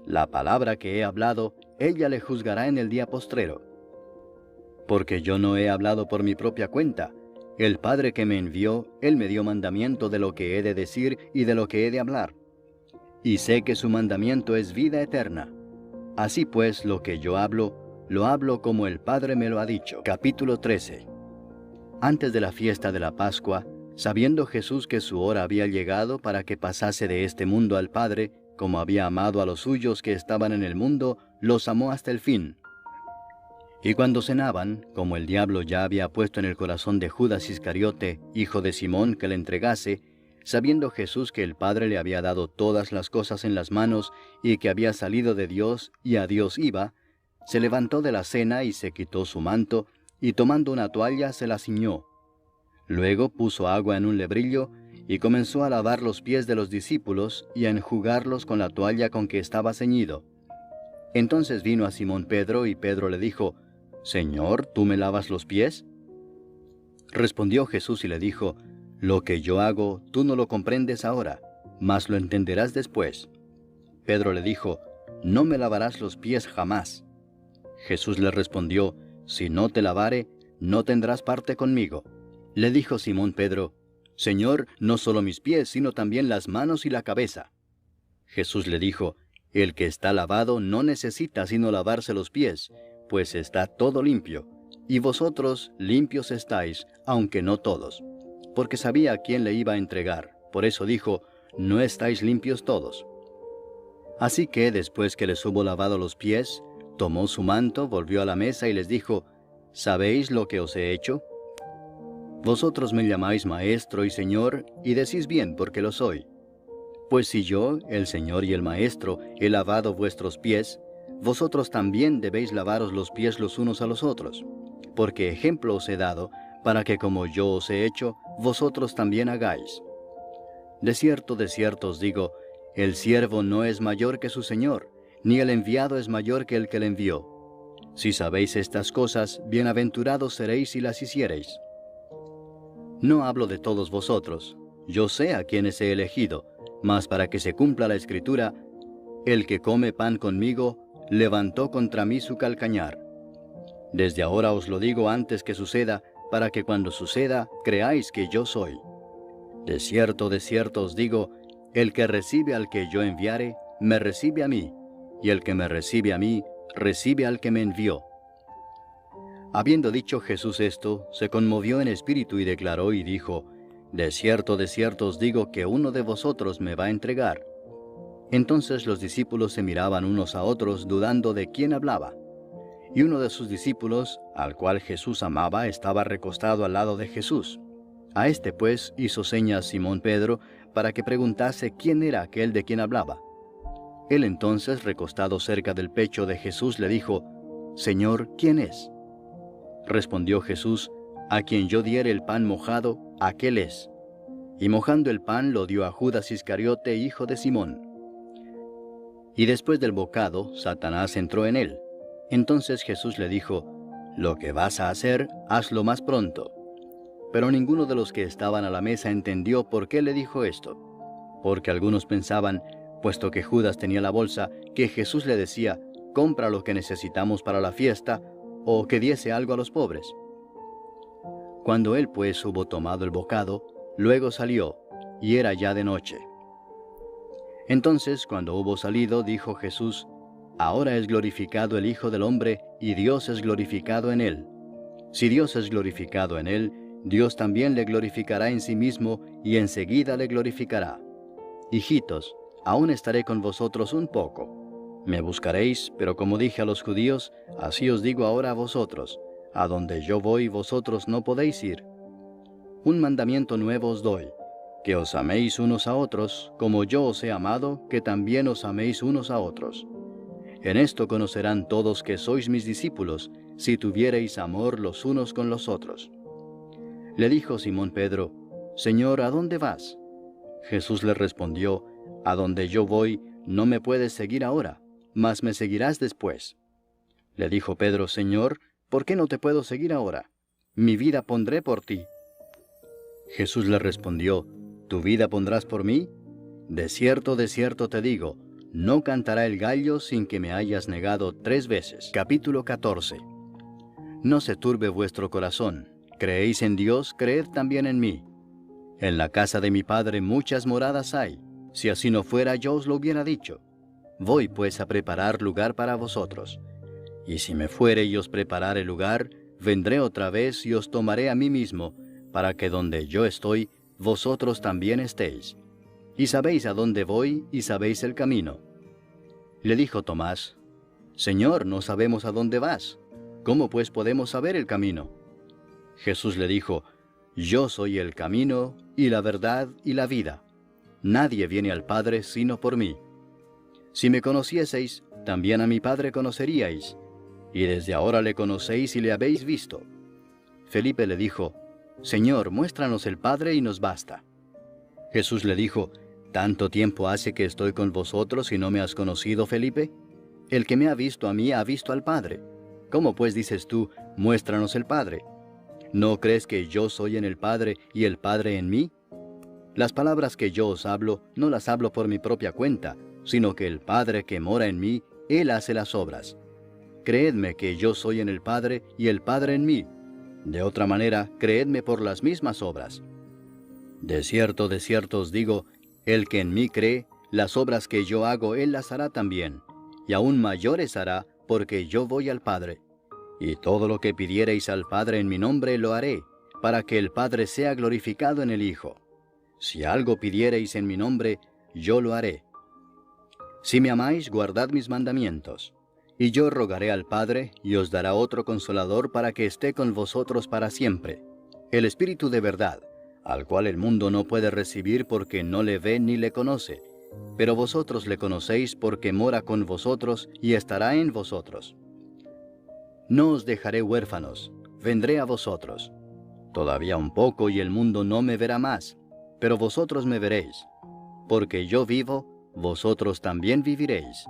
La palabra que he hablado, ella le juzgará en el día postrero. Porque yo no he hablado por mi propia cuenta. El Padre que me envió, Él me dio mandamiento de lo que he de decir y de lo que he de hablar. Y sé que su mandamiento es vida eterna. Así pues, lo que yo hablo, lo hablo como el Padre me lo ha dicho. Capítulo 13. Antes de la fiesta de la Pascua, sabiendo Jesús que su hora había llegado para que pasase de este mundo al Padre, como había amado a los suyos que estaban en el mundo, los amó hasta el fin. Y cuando cenaban, como el diablo ya había puesto en el corazón de Judas Iscariote, hijo de Simón, que le entregase, sabiendo Jesús que el Padre le había dado todas las cosas en las manos y que había salido de Dios y a Dios iba, se levantó de la cena y se quitó su manto, y tomando una toalla se la ciñó. Luego puso agua en un lebrillo y comenzó a lavar los pies de los discípulos y a enjugarlos con la toalla con que estaba ceñido. Entonces vino a Simón Pedro y Pedro le dijo, Señor, ¿tú me lavas los pies? Respondió Jesús y le dijo, lo que yo hago tú no lo comprendes ahora, mas lo entenderás después. Pedro le dijo, no me lavarás los pies jamás. Jesús le respondió, si no te lavare, no tendrás parte conmigo. Le dijo Simón Pedro, Señor, no solo mis pies, sino también las manos y la cabeza. Jesús le dijo, el que está lavado no necesita sino lavarse los pies, pues está todo limpio, y vosotros limpios estáis, aunque no todos. Porque sabía a quién le iba a entregar, por eso dijo, no estáis limpios todos. Así que, después que les hubo lavado los pies, tomó su manto, volvió a la mesa y les dijo, ¿sabéis lo que os he hecho? Vosotros me llamáis Maestro y Señor, y decís bien porque lo soy. Pues si yo, el Señor y el Maestro, he lavado vuestros pies, vosotros también debéis lavaros los pies los unos a los otros, porque ejemplo os he dado, para que como yo os he hecho, vosotros también hagáis. De cierto os digo, el siervo no es mayor que su Señor, ni el enviado es mayor que el que le envió. Si sabéis estas cosas, bienaventurados seréis si las hiciereis. No hablo de todos vosotros, yo sé a quienes he elegido, mas para que se cumpla la Escritura, el que come pan conmigo, levantó contra mí su calcañar. Desde ahora os lo digo antes que suceda, para que cuando suceda, creáis que yo soy. De cierto os digo, el que recibe al que yo enviare, me recibe a mí, y el que me recibe a mí, recibe al que me envió. Habiendo dicho Jesús esto, se conmovió en espíritu y declaró y dijo: de cierto os digo que uno de vosotros me va a entregar. Entonces los discípulos se miraban unos a otros, dudando de quién hablaba. Y uno de sus discípulos, al cual Jesús amaba, estaba recostado al lado de Jesús. A este pues hizo señas Simón Pedro para que preguntase quién era aquel de quien hablaba. Él entonces, recostado cerca del pecho de Jesús, le dijo: Señor, ¿quién es? Respondió Jesús: a quien yo diere el pan mojado, aquel es. Y mojando el pan lo dio a Judas Iscariote, hijo de Simón. Y después del bocado, Satanás entró en él. Entonces Jesús le dijo: lo que vas a hacer, hazlo más pronto. Pero ninguno de los que estaban a la mesa entendió por qué le dijo esto. Porque algunos pensaban, puesto que Judas tenía la bolsa, que Jesús le decía: compra lo que necesitamos para la fiesta, o que diese algo a los pobres. Cuando él pues hubo tomado el bocado, luego salió, y era ya de noche. Entonces, cuando hubo salido, dijo Jesús: ahora es glorificado el Hijo del Hombre, y Dios es glorificado en él. Si Dios es glorificado en él, Dios también le glorificará en sí mismo, y enseguida le glorificará. Hijitos, aún estaré con vosotros un poco. Me buscaréis, pero como dije a los judíos, así os digo ahora a vosotros: a donde yo voy, vosotros no podéis ir. Un mandamiento nuevo os doy, que os améis unos a otros, como yo os he amado, que también os améis unos a otros. En esto conocerán todos que sois mis discípulos, si tuviereis amor los unos con los otros. Le dijo Simón Pedro: Señor, ¿a dónde vas? Jesús le respondió: a donde yo voy, no me puedes seguir ahora, mas me seguirás después. Le dijo Pedro: Señor, ¿por qué no te puedo seguir ahora? Mi vida pondré por ti. Jesús le respondió: ¿tu vida pondrás por mí? De cierto te digo, no cantará el gallo sin que me hayas negado 3 veces. Capítulo 14. No se turbe vuestro corazón. Creéis en Dios, creed también en mí. En la casa de mi Padre muchas moradas hay. Si así no fuera, yo os lo hubiera dicho. Voy pues a preparar lugar para vosotros. Y si me fuere y os preparare lugar, vendré otra vez y os tomaré a mí mismo, para que donde yo estoy, vosotros también estéis. Y sabéis a dónde voy, y sabéis el camino. Le dijo Tomás: Señor, no sabemos a dónde vas. ¿Cómo pues podemos saber el camino? Jesús le dijo: Yo soy el camino, y la verdad, y la vida. Nadie viene al Padre sino por mí. Si me conocieseis, también a mi Padre conoceríais, y desde ahora le conocéis y le habéis visto. Felipe le dijo: Señor, muéstranos el Padre y nos basta. Jesús le dijo: ¿tanto tiempo hace que estoy con vosotros y no me has conocido, Felipe? El que me ha visto a mí ha visto al Padre. ¿Cómo pues dices tú: muéstranos el Padre? ¿No crees que yo soy en el Padre y el Padre en mí? Las palabras que yo os hablo, no las hablo por mi propia cuenta, sino que el Padre que mora en mí, Él hace las obras. Creedme que yo soy en el Padre y el Padre en mí. De otra manera, creedme por las mismas obras. De cierto os digo, el que en mí cree, las obras que yo hago, Él las hará también, y aún mayores hará, porque yo voy al Padre. Y todo lo que pidiereis al Padre en mi nombre, lo haré, para que el Padre sea glorificado en el Hijo. Si algo pidiereis en mi nombre, yo lo haré. Si me amáis, guardad mis mandamientos. Y yo rogaré al Padre, y os dará otro Consolador para que esté con vosotros para siempre, el Espíritu de verdad, al cual el mundo no puede recibir porque no le ve ni le conoce, pero vosotros le conocéis porque mora con vosotros y estará en vosotros. No os dejaré huérfanos, vendré a vosotros. Todavía un poco y el mundo no me verá más, pero vosotros me veréis. Porque yo vivo, vosotros también viviréis.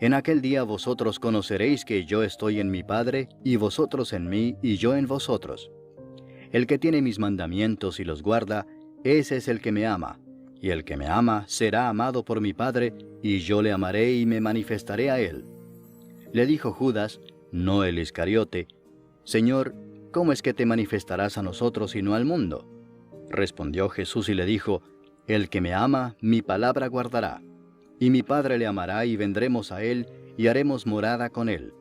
En aquel día vosotros conoceréis que yo estoy en mi Padre, y vosotros en mí, y yo en vosotros. El que tiene mis mandamientos y los guarda, ese es el que me ama. Y el que me ama será amado por mi Padre, y yo le amaré y me manifestaré a él. Le dijo Judas, no el Iscariote: Señor, ¿cómo es que te manifestarás a nosotros y no al mundo? Respondió Jesús y le dijo: El que me ama, mi palabra guardará. Y mi Padre le amará y vendremos a él y haremos morada con él.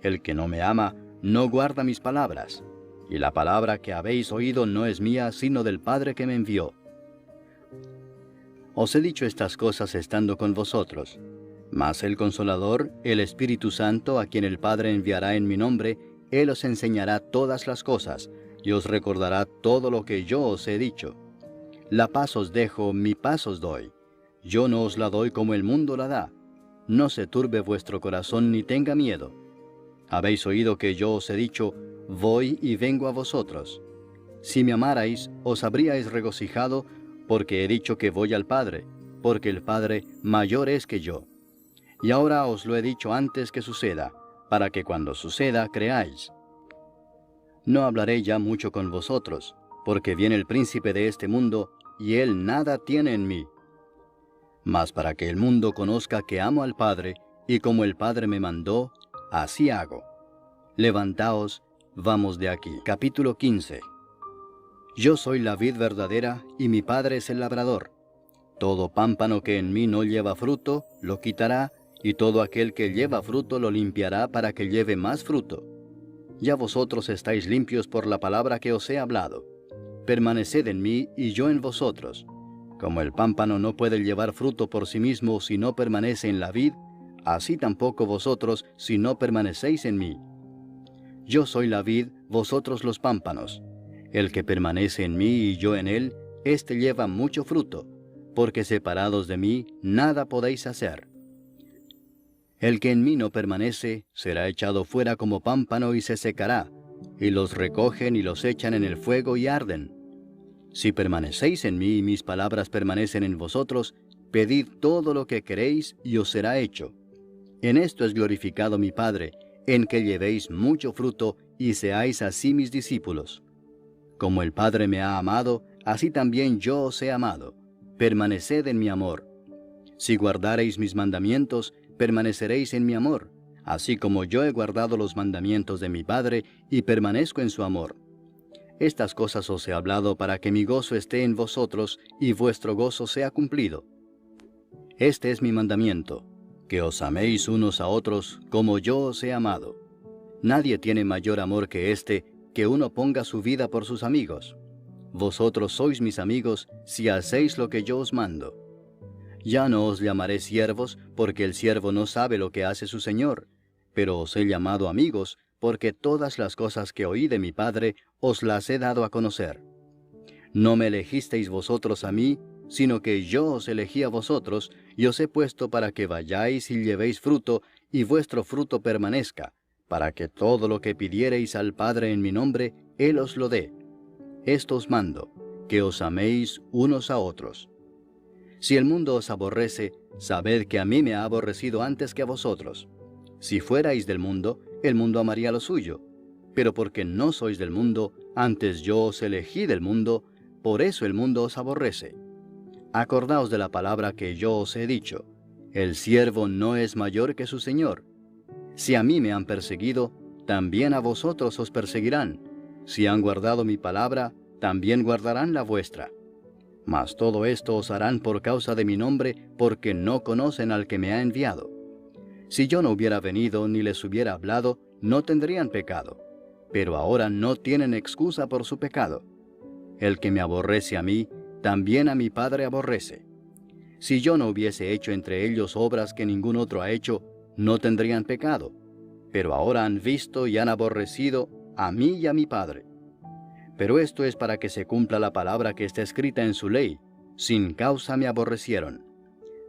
El que no me ama, no guarda mis palabras, y la palabra que habéis oído no es mía, sino del Padre que me envió. Os he dicho estas cosas estando con vosotros, mas el Consolador, el Espíritu Santo, a quien el Padre enviará en mi nombre, Él os enseñará todas las cosas, y os recordará todo lo que yo os he dicho. La paz os dejo, mi paz os doy. Yo no os la doy como el mundo la da. No se turbe vuestro corazón ni tenga miedo. Habéis oído que yo os he dicho, voy y vengo a vosotros. Si me amarais, os habríais regocijado, porque he dicho que voy al Padre, porque el Padre mayor es que yo. Y ahora os lo he dicho antes que suceda, para que cuando suceda creáis. No hablaré ya mucho con vosotros, porque viene el príncipe de este mundo, y él nada tiene en mí. Mas para que el mundo conozca que amo al Padre, y como el Padre me mandó, así hago. Levantaos, vamos de aquí. Capítulo 15. Yo soy la vid verdadera, y mi Padre es el labrador. Todo pámpano que en mí no lleva fruto, lo quitará, y todo aquel que lleva fruto lo limpiará para que lleve más fruto. Ya vosotros estáis limpios por la palabra que os he hablado. Permaneced en mí y yo en vosotros. Como el pámpano no puede llevar fruto por sí mismo si no permanece en la vid, así tampoco vosotros si no permanecéis en mí. Yo soy la vid, vosotros los pámpanos. El que permanece en mí y yo en él, éste lleva mucho fruto, porque separados de mí nada podéis hacer. El que en mí no permanece, será echado fuera como pámpano y se secará, y los recogen y los echan en el fuego y arden. Si permanecéis en mí y mis palabras permanecen en vosotros, pedid todo lo que queréis y os será hecho. En esto es glorificado mi Padre, en que llevéis mucho fruto y seáis así mis discípulos. Como el Padre me ha amado, así también yo os he amado. Permaneced en mi amor. Si guardareis mis mandamientos, permaneceréis en mi amor, así como yo he guardado los mandamientos de mi Padre y permanezco en su amor. Estas cosas os he hablado para que mi gozo esté en vosotros y vuestro gozo sea cumplido. Este es mi mandamiento, que os améis unos a otros como yo os he amado. Nadie tiene mayor amor que este, que uno ponga su vida por sus amigos. Vosotros sois mis amigos si hacéis lo que yo os mando. Ya no os llamaré siervos, porque el siervo no sabe lo que hace su señor, pero os he llamado amigos, porque todas las cosas que oí de mi Padre os las he dado a conocer. No me elegisteis vosotros a mí, sino que yo os elegí a vosotros, y os he puesto para que vayáis y llevéis fruto, y vuestro fruto permanezca, para que todo lo que pidiereis al Padre en mi nombre, Él os lo dé. Esto os mando, que os améis unos a otros. Si el mundo os aborrece, sabed que a mí me ha aborrecido antes que a vosotros. Si fuerais del mundo, el mundo amaría lo suyo. Pero porque no sois del mundo, antes yo os elegí del mundo, por eso el mundo os aborrece. Acordaos de la palabra que yo os he dicho. El siervo no es mayor que su señor. Si a mí me han perseguido, también a vosotros os perseguirán. Si han guardado mi palabra, también guardarán la vuestra. Mas todo esto os harán por causa de mi nombre, porque no conocen al que me ha enviado. Si yo no hubiera venido ni les hubiera hablado, no tendrían pecado. Pero ahora no tienen excusa por su pecado. El que me aborrece a mí, también a mi Padre aborrece. Si yo no hubiese hecho entre ellos obras que ningún otro ha hecho, no tendrían pecado. Pero ahora han visto y han aborrecido a mí y a mi Padre. Pero esto es para que se cumpla la palabra que está escrita en su ley: sin causa me aborrecieron.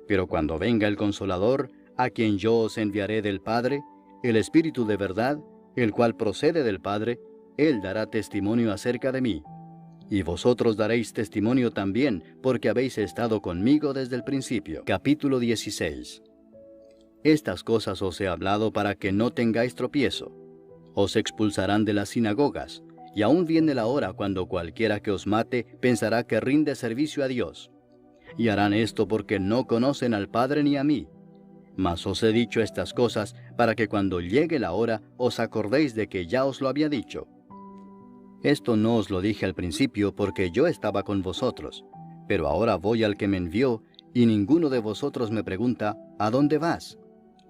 Pero cuando venga el Consolador, a quien yo os enviaré del Padre, el Espíritu de verdad, el cual procede del Padre, Él dará testimonio acerca de mí. Y vosotros daréis testimonio también, porque habéis estado conmigo desde el principio. Capítulo 16. Estas cosas os he hablado para que no tengáis tropiezo. Os expulsarán de las sinagogas, y aún viene la hora cuando cualquiera que os mate pensará que rinde servicio a Dios. Y harán esto porque no conocen al Padre ni a mí. Mas os he dicho estas cosas para que cuando llegue la hora os acordéis de que ya os lo había dicho. Esto no os lo dije al principio porque yo estaba con vosotros, pero ahora voy al que me envió, y ninguno de vosotros me pregunta, ¿a dónde vas?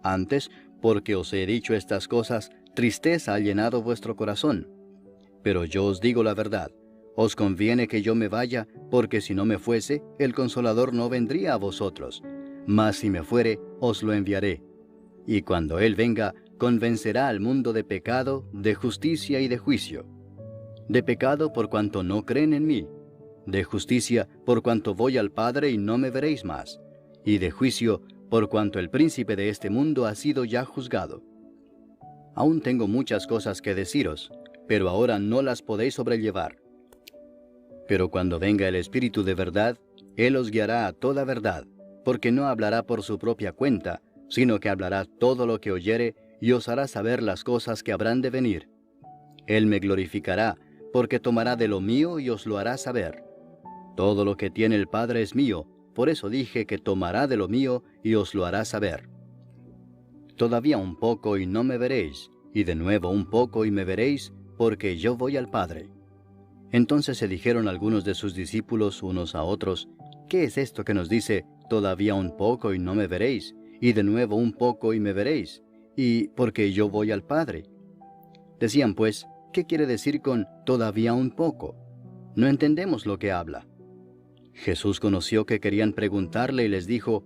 Antes, porque os he dicho estas cosas, tristeza ha llenado vuestro corazón. Pero yo os digo la verdad, os conviene que yo me vaya, porque si no me fuese, el Consolador no vendría a vosotros. Mas si me fuere, os lo enviaré. Y cuando Él venga, convencerá al mundo de pecado, de justicia y de juicio. De pecado por cuanto no creen en mí. De justicia por cuanto voy al Padre y no me veréis más. Y de juicio por cuanto el príncipe de este mundo ha sido ya juzgado. Aún tengo muchas cosas que deciros, pero ahora no las podéis sobrellevar. Pero cuando venga el Espíritu de verdad, Él os guiará a toda verdad, porque no hablará por su propia cuenta, sino que hablará todo lo que oyere y os hará saber las cosas que habrán de venir. Él me glorificará, porque tomará de lo mío y os lo hará saber. Todo lo que tiene el Padre es mío, por eso dije que tomará de lo mío y os lo hará saber. Todavía un poco y no me veréis, y de nuevo un poco y me veréis, porque yo voy al Padre. Entonces se dijeron algunos de sus discípulos unos a otros, ¿qué es esto que nos dice, todavía un poco y no me veréis, y de nuevo un poco y me veréis, y porque yo voy al Padre? Decían pues, ¿qué quiere decir con todavía un poco? No entendemos lo que habla. Jesús conoció que querían preguntarle y les dijo,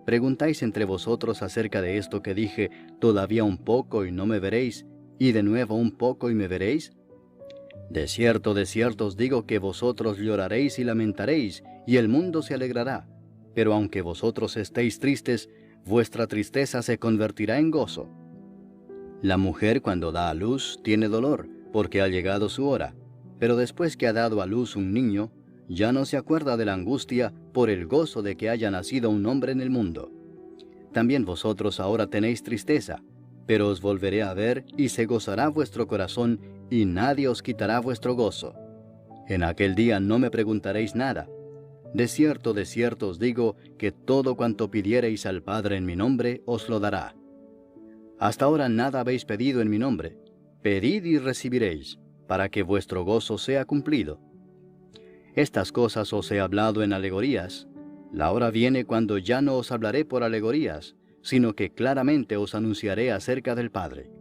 ¿preguntáis entre vosotros acerca de esto que dije, todavía un poco y no me veréis, y de nuevo un poco y me veréis? De cierto os digo que vosotros lloraréis y lamentaréis, y el mundo se alegrará. Pero aunque vosotros estéis tristes, vuestra tristeza se convertirá en gozo. La mujer cuando da a luz tiene dolor, porque ha llegado su hora, pero después que ha dado a luz un niño, ya no se acuerda de la angustia por el gozo de que haya nacido un hombre en el mundo. También vosotros ahora tenéis tristeza, pero os volveré a ver y se gozará vuestro corazón y nadie os quitará vuestro gozo. En aquel día no me preguntaréis nada. De cierto os digo que todo cuanto pidiereis al Padre en mi nombre os lo dará. Hasta ahora nada habéis pedido en mi nombre. Pedid y recibiréis, para que vuestro gozo sea cumplido. Estas cosas os he hablado en alegorías. La hora viene cuando ya no os hablaré por alegorías, sino que claramente os anunciaré acerca del Padre.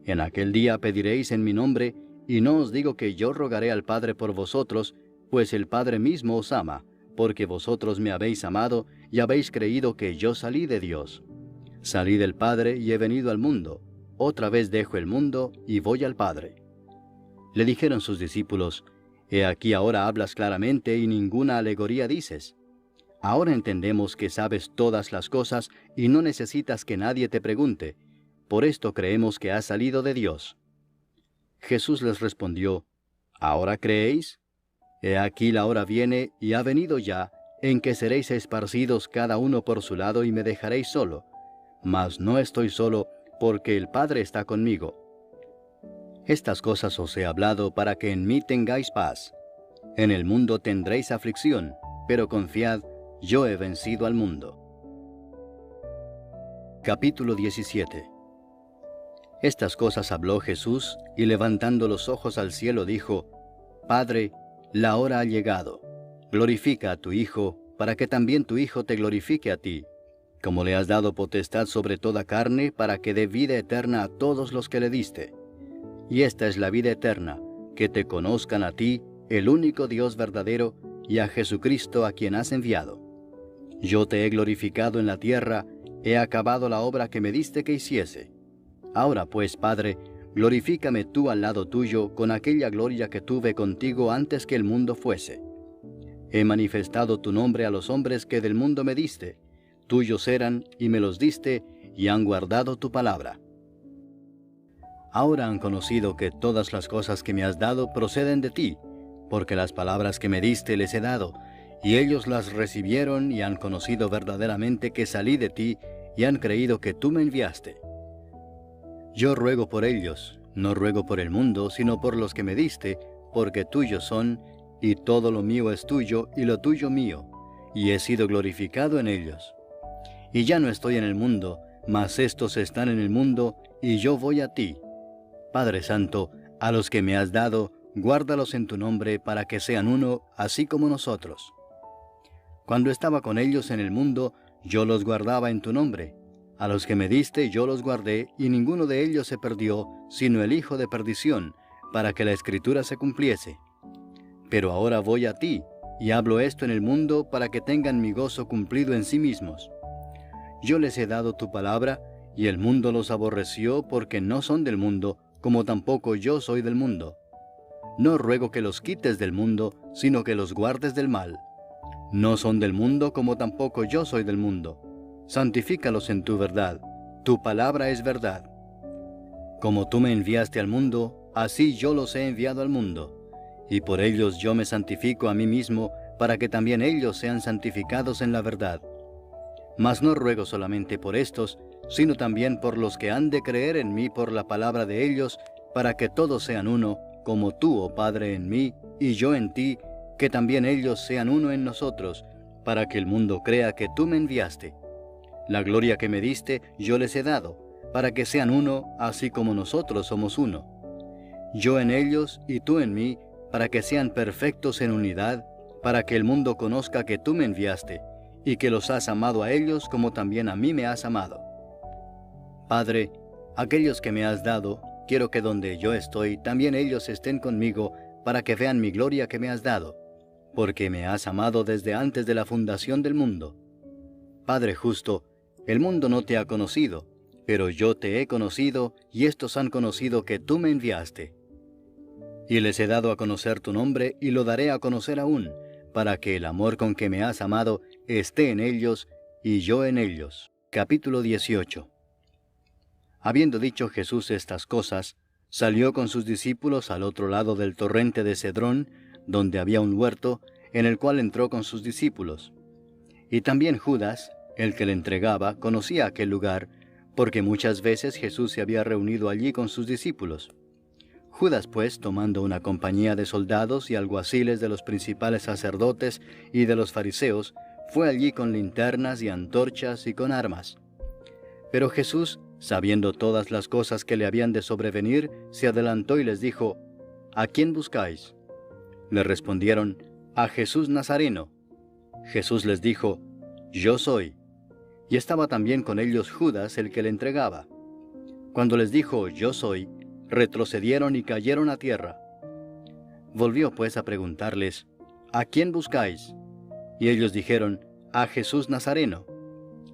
En aquel día pediréis en mi nombre, y no os digo que yo rogaré al Padre por vosotros, pues el Padre mismo os ama, porque vosotros me habéis amado y habéis creído que yo salí de Dios. Salí del Padre y he venido al mundo. Otra vez dejo el mundo y voy al Padre. Le dijeron sus discípulos, He aquí ahora hablas claramente y ninguna alegoría dices. Ahora entendemos que sabes todas las cosas y no necesitas que nadie te pregunte. Por esto creemos que has salido de Dios. Jesús les respondió, ¿ahora creéis? He aquí la hora viene y ha venido ya, en que seréis esparcidos cada uno por su lado y me dejaréis solo. Mas no estoy solo, porque el Padre está conmigo. Estas cosas os he hablado para que en mí tengáis paz. En el mundo tendréis aflicción, pero confiad, yo he vencido al mundo. Capítulo 17. Estas cosas habló Jesús, y levantando los ojos al cielo dijo, Padre, la hora ha llegado. Glorifica a tu Hijo, para que también tu Hijo te glorifique a ti, como le has dado potestad sobre toda carne, para que dé vida eterna a todos los que le diste. Y esta es la vida eterna, que te conozcan a ti, el único Dios verdadero, y a Jesucristo a quien has enviado. Yo te he glorificado en la tierra, he acabado la obra que me diste que hiciese. Ahora pues, Padre, glorifícame tú al lado tuyo con aquella gloria que tuve contigo antes que el mundo fuese. He manifestado tu nombre a los hombres que del mundo me diste. Tuyos eran, y me los diste, y han guardado tu palabra. Ahora han conocido que todas las cosas que me has dado proceden de ti, porque las palabras que me diste les he dado, y ellos las recibieron y han conocido verdaderamente que salí de ti, y han creído que tú me enviaste. Yo ruego por ellos, no ruego por el mundo, sino por los que me diste, porque tuyos son, y todo lo mío es tuyo, y lo tuyo mío, y he sido glorificado en ellos. Y ya no estoy en el mundo, mas estos están en el mundo, y yo voy a ti. Padre Santo, a los que me has dado, guárdalos en tu nombre para que sean uno, así como nosotros. Cuando estaba con ellos en el mundo, yo los guardaba en tu nombre. A los que me diste yo los guardé, y ninguno de ellos se perdió, sino el hijo de perdición, para que la Escritura se cumpliese. Pero ahora voy a ti, y hablo esto en el mundo para que tengan mi gozo cumplido en sí mismos. Yo les he dado tu palabra, y el mundo los aborreció porque no son del mundo, como tampoco yo soy del mundo. No ruego que los quites del mundo, sino que los guardes del mal. No son del mundo, como tampoco yo soy del mundo. Santifícalos en tu verdad. Tu palabra es verdad. Como tú me enviaste al mundo, así yo los he enviado al mundo. Y por ellos yo me santifico a mí mismo, para que también ellos sean santificados en la verdad. Mas no ruego solamente por estos, sino también por los que han de creer en mí por la palabra de ellos, para que todos sean uno, como tú, oh Padre, en mí, y yo en ti, que también ellos sean uno en nosotros, para que el mundo crea que tú me enviaste. La gloria que me diste yo les he dado, para que sean uno, así como nosotros somos uno. Yo en ellos y tú en mí, para que sean perfectos en unidad, para que el mundo conozca que tú me enviaste, y que los has amado a ellos como también a mí me has amado. Padre, aquellos que me has dado, quiero que donde yo estoy, también ellos estén conmigo, para que vean mi gloria que me has dado, porque me has amado desde antes de la fundación del mundo. Padre justo, el mundo no te ha conocido, pero yo te he conocido, y estos han conocido que tú me enviaste. Y les he dado a conocer tu nombre, y lo daré a conocer aún, para que el amor con que me has amado esté en ellos, y yo en ellos. Capítulo 18. Habiendo dicho Jesús estas cosas, salió con sus discípulos al otro lado del torrente de Cedrón, donde había un huerto, en el cual entró con sus discípulos. Y también Judas, el que le entregaba, conocía aquel lugar, porque muchas veces Jesús se había reunido allí con sus discípulos. Judas, pues, tomando una compañía de soldados y alguaciles de los principales sacerdotes y de los fariseos, fue allí con linternas y antorchas y con armas. Pero Jesús, sabiendo todas las cosas que le habían de sobrevenir, se adelantó y les dijo: ¿A quién buscáis? Le respondieron: a Jesús Nazareno. Jesús les dijo: Yo soy. Y estaba también con ellos Judas, el que le entregaba. Cuando les dijo: Yo soy, retrocedieron y cayeron a tierra. Volvió pues a preguntarles: ¿A quién buscáis? Y ellos dijeron: a Jesús Nazareno.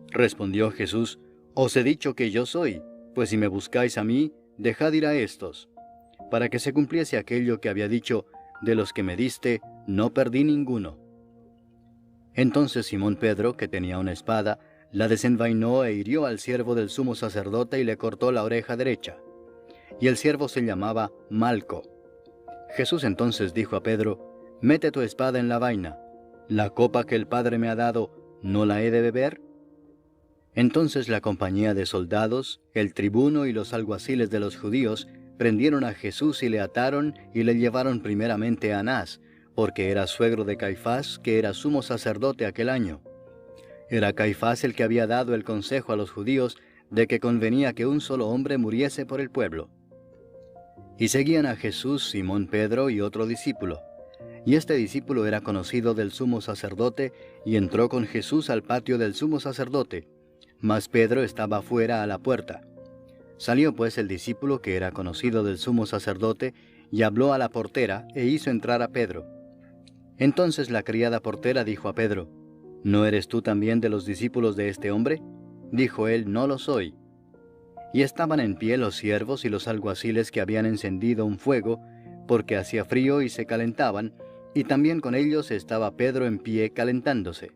Respondió Jesús: Os he dicho que yo soy, pues si me buscáis a mí, dejad ir a estos, para que se cumpliese aquello que había dicho: de los que me diste, no perdí ninguno. Entonces Simón Pedro, que tenía una espada, la desenvainó e hirió al siervo del sumo sacerdote y le cortó la oreja derecha. Y el siervo se llamaba Malco. Jesús entonces dijo a Pedro: Mete tu espada en la vaina. ¿La copa que el Padre me ha dado, no la he de beber? Entonces la compañía de soldados, el tribuno y los alguaciles de los judíos prendieron a Jesús y le ataron y le llevaron primeramente a Anás, porque era suegro de Caifás, que era sumo sacerdote aquel año. Era Caifás el que había dado el consejo a los judíos de que convenía que un solo hombre muriese por el pueblo. Y seguían a Jesús Simón Pedro y otro discípulo. Y este discípulo era conocido del sumo sacerdote, y entró con Jesús al patio del sumo sacerdote, mas Pedro estaba fuera a la puerta. Salió pues el discípulo que era conocido del sumo sacerdote, y habló a la portera, e hizo entrar a Pedro. Entonces la criada portera dijo a Pedro: ¿No eres tú también de los discípulos de este hombre? Dijo él: No lo soy. Y estaban en pie los siervos y los alguaciles que habían encendido un fuego, porque hacía frío y se calentaban, y también con ellos estaba Pedro en pie calentándose.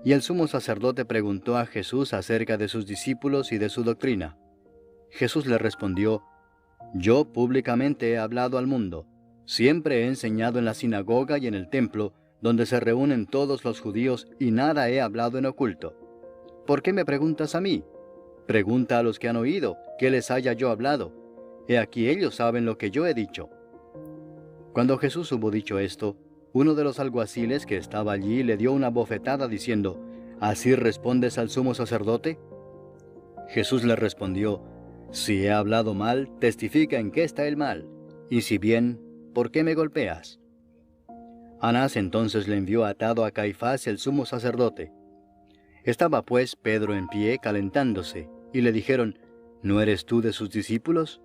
Y el sumo sacerdote preguntó a Jesús acerca de sus discípulos y de su doctrina. Jesús le respondió: Yo públicamente he hablado al mundo. Siempre he enseñado en la sinagoga y en el templo, donde se reúnen todos los judíos, y nada he hablado en oculto. ¿Por qué me preguntas a mí? Pregunta a los que han oído, qué les haya yo hablado. He aquí ellos saben lo que yo he dicho. Cuando Jesús hubo dicho esto, uno de los alguaciles que estaba allí le dio una bofetada diciendo: ¿Así respondes al sumo sacerdote? Jesús le respondió: Si he hablado mal, testifica en qué está el mal, y si bien, ¿por qué me golpeas? Anás entonces le envió atado a Caifás el sumo sacerdote. Estaba pues Pedro en pie calentándose, y le dijeron, ¿no eres tú de sus discípulos?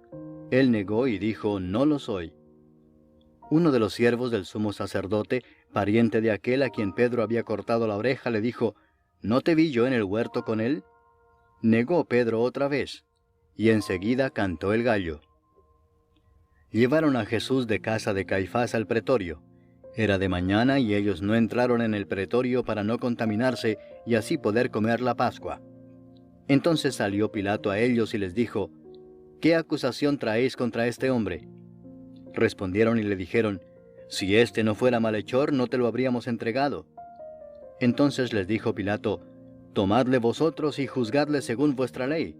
Él negó y dijo, no lo soy. Uno de los siervos del sumo sacerdote, pariente de aquel a quien Pedro había cortado la oreja, le dijo, ¿no te vi yo en el huerto con él? Negó Pedro otra vez, y enseguida cantó el gallo. Llevaron a Jesús de casa de Caifás al pretorio. Era de mañana y ellos no entraron en el pretorio para no contaminarse y así poder comer la Pascua. Entonces salió Pilato a ellos y les dijo, ¿qué acusación traéis contra este hombre? Respondieron y le dijeron, si éste no fuera malhechor, no te lo habríamos entregado. Entonces les dijo Pilato, tomadle vosotros y juzgadle según vuestra ley.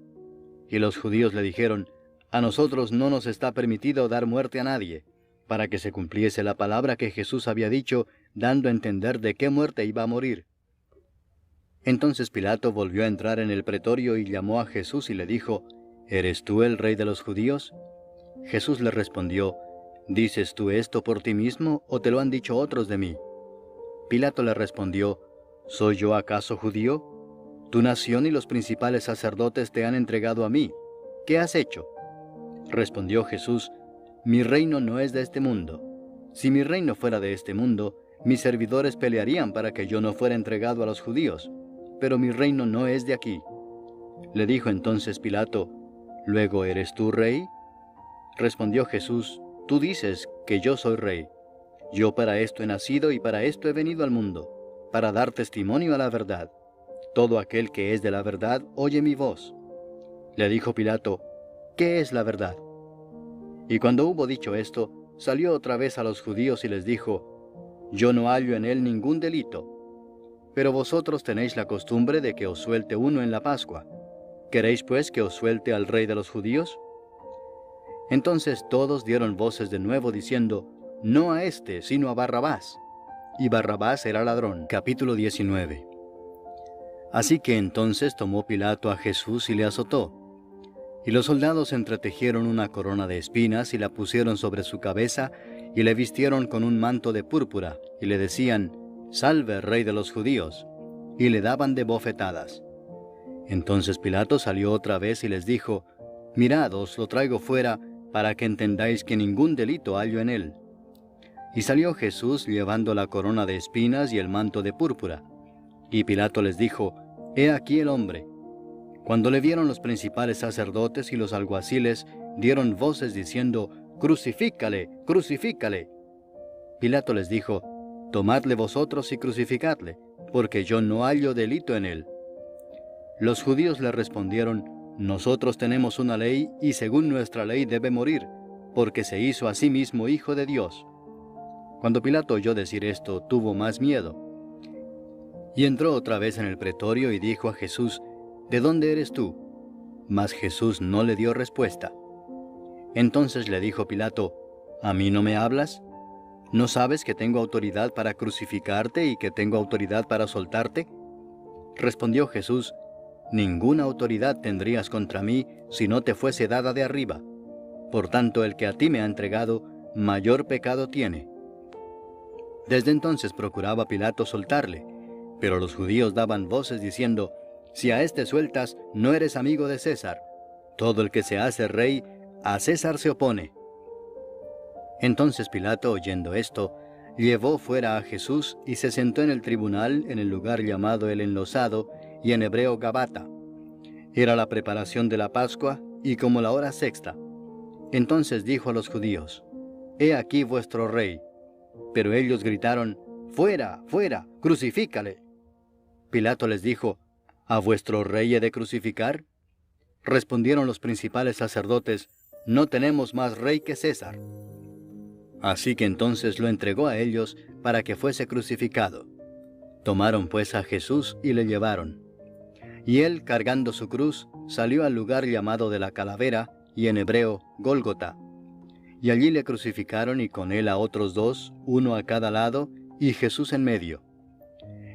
Y los judíos le dijeron, a nosotros no nos está permitido dar muerte a nadie, para que se cumpliese la palabra que Jesús había dicho, dando a entender de qué muerte iba a morir. Entonces Pilato volvió a entrar en el pretorio y llamó a Jesús y le dijo, ¿eres tú el rey de los judíos? Jesús le respondió, ¿dices tú esto por ti mismo o te lo han dicho otros de mí? Pilato le respondió, ¿soy yo acaso judío? Tu nación y los principales sacerdotes te han entregado a mí. ¿Qué has hecho? Respondió Jesús, mi reino no es de este mundo. Si mi reino fuera de este mundo, mis servidores pelearían para que yo no fuera entregado a los judíos, pero mi reino no es de aquí. Le dijo entonces Pilato, ¿luego eres tú rey? Respondió Jesús, tú dices que yo soy rey. Yo para esto he nacido y para esto he venido al mundo, para dar testimonio a la verdad. Todo aquel que es de la verdad oye mi voz. Le dijo Pilato, ¿qué es la verdad? Y cuando hubo dicho esto, salió otra vez a los judíos y les dijo, yo no hallo en él ningún delito. Pero vosotros tenéis la costumbre de que os suelte uno en la Pascua. ¿Queréis pues que os suelte al rey de los judíos? Entonces todos dieron voces de nuevo diciendo, no a éste, sino a Barrabás. Y Barrabás era ladrón. Capítulo 19. Así que entonces tomó Pilato a Jesús y le azotó. Y los soldados entretejieron una corona de espinas y la pusieron sobre su cabeza y le vistieron con un manto de púrpura y le decían, Salve, Rey de los Judíos, y le daban de bofetadas. Entonces Pilato salió otra vez y les dijo, Mirad, os lo traigo fuera para que entendáis que ningún delito hallo en él. Y salió Jesús llevando la corona de espinas y el manto de púrpura. Y Pilato les dijo, He aquí el hombre. Cuando le vieron los principales sacerdotes y los alguaciles, dieron voces diciendo, Crucifícale, crucifícale. Pilato les dijo, Tomadle vosotros y crucificadle, porque yo no hallo delito en él. Los judíos le respondieron, Nosotros tenemos una ley y según nuestra ley debe morir, porque se hizo a sí mismo hijo de Dios. Cuando Pilato oyó decir esto, tuvo más miedo. Y entró otra vez en el pretorio y dijo a Jesús, ¿de dónde eres tú? Mas Jesús no le dio respuesta. Entonces le dijo Pilato, ¿a mí no me hablas? ¿No sabes que tengo autoridad para crucificarte y que tengo autoridad para soltarte? Respondió Jesús, Ninguna autoridad tendrías contra mí si no te fuese dada de arriba. Por tanto, el que a ti me ha entregado, mayor pecado tiene. Desde entonces procuraba Pilato soltarle, pero los judíos daban voces diciendo, Si a éste sueltas, no eres amigo de César. Todo el que se hace rey, a César se opone. Entonces Pilato, oyendo esto, llevó fuera a Jesús y se sentó en el tribunal en el lugar llamado el Enlosado, y en hebreo Gabata. Era la preparación de la Pascua, y como la hora sexta. Entonces dijo a los judíos, He aquí vuestro rey. Pero ellos gritaron, Fuera, fuera, crucifícale. Pilato les dijo, ¿A vuestro rey he de crucificar? Respondieron los principales sacerdotes, No tenemos más rey que César. Así que entonces lo entregó a ellos para que fuese crucificado. Tomaron pues a Jesús y le llevaron. Y él, cargando su cruz, salió al lugar llamado de la Calavera, y en hebreo, Gólgota. Y allí le crucificaron y con él a otros dos, uno a cada lado, y Jesús en medio.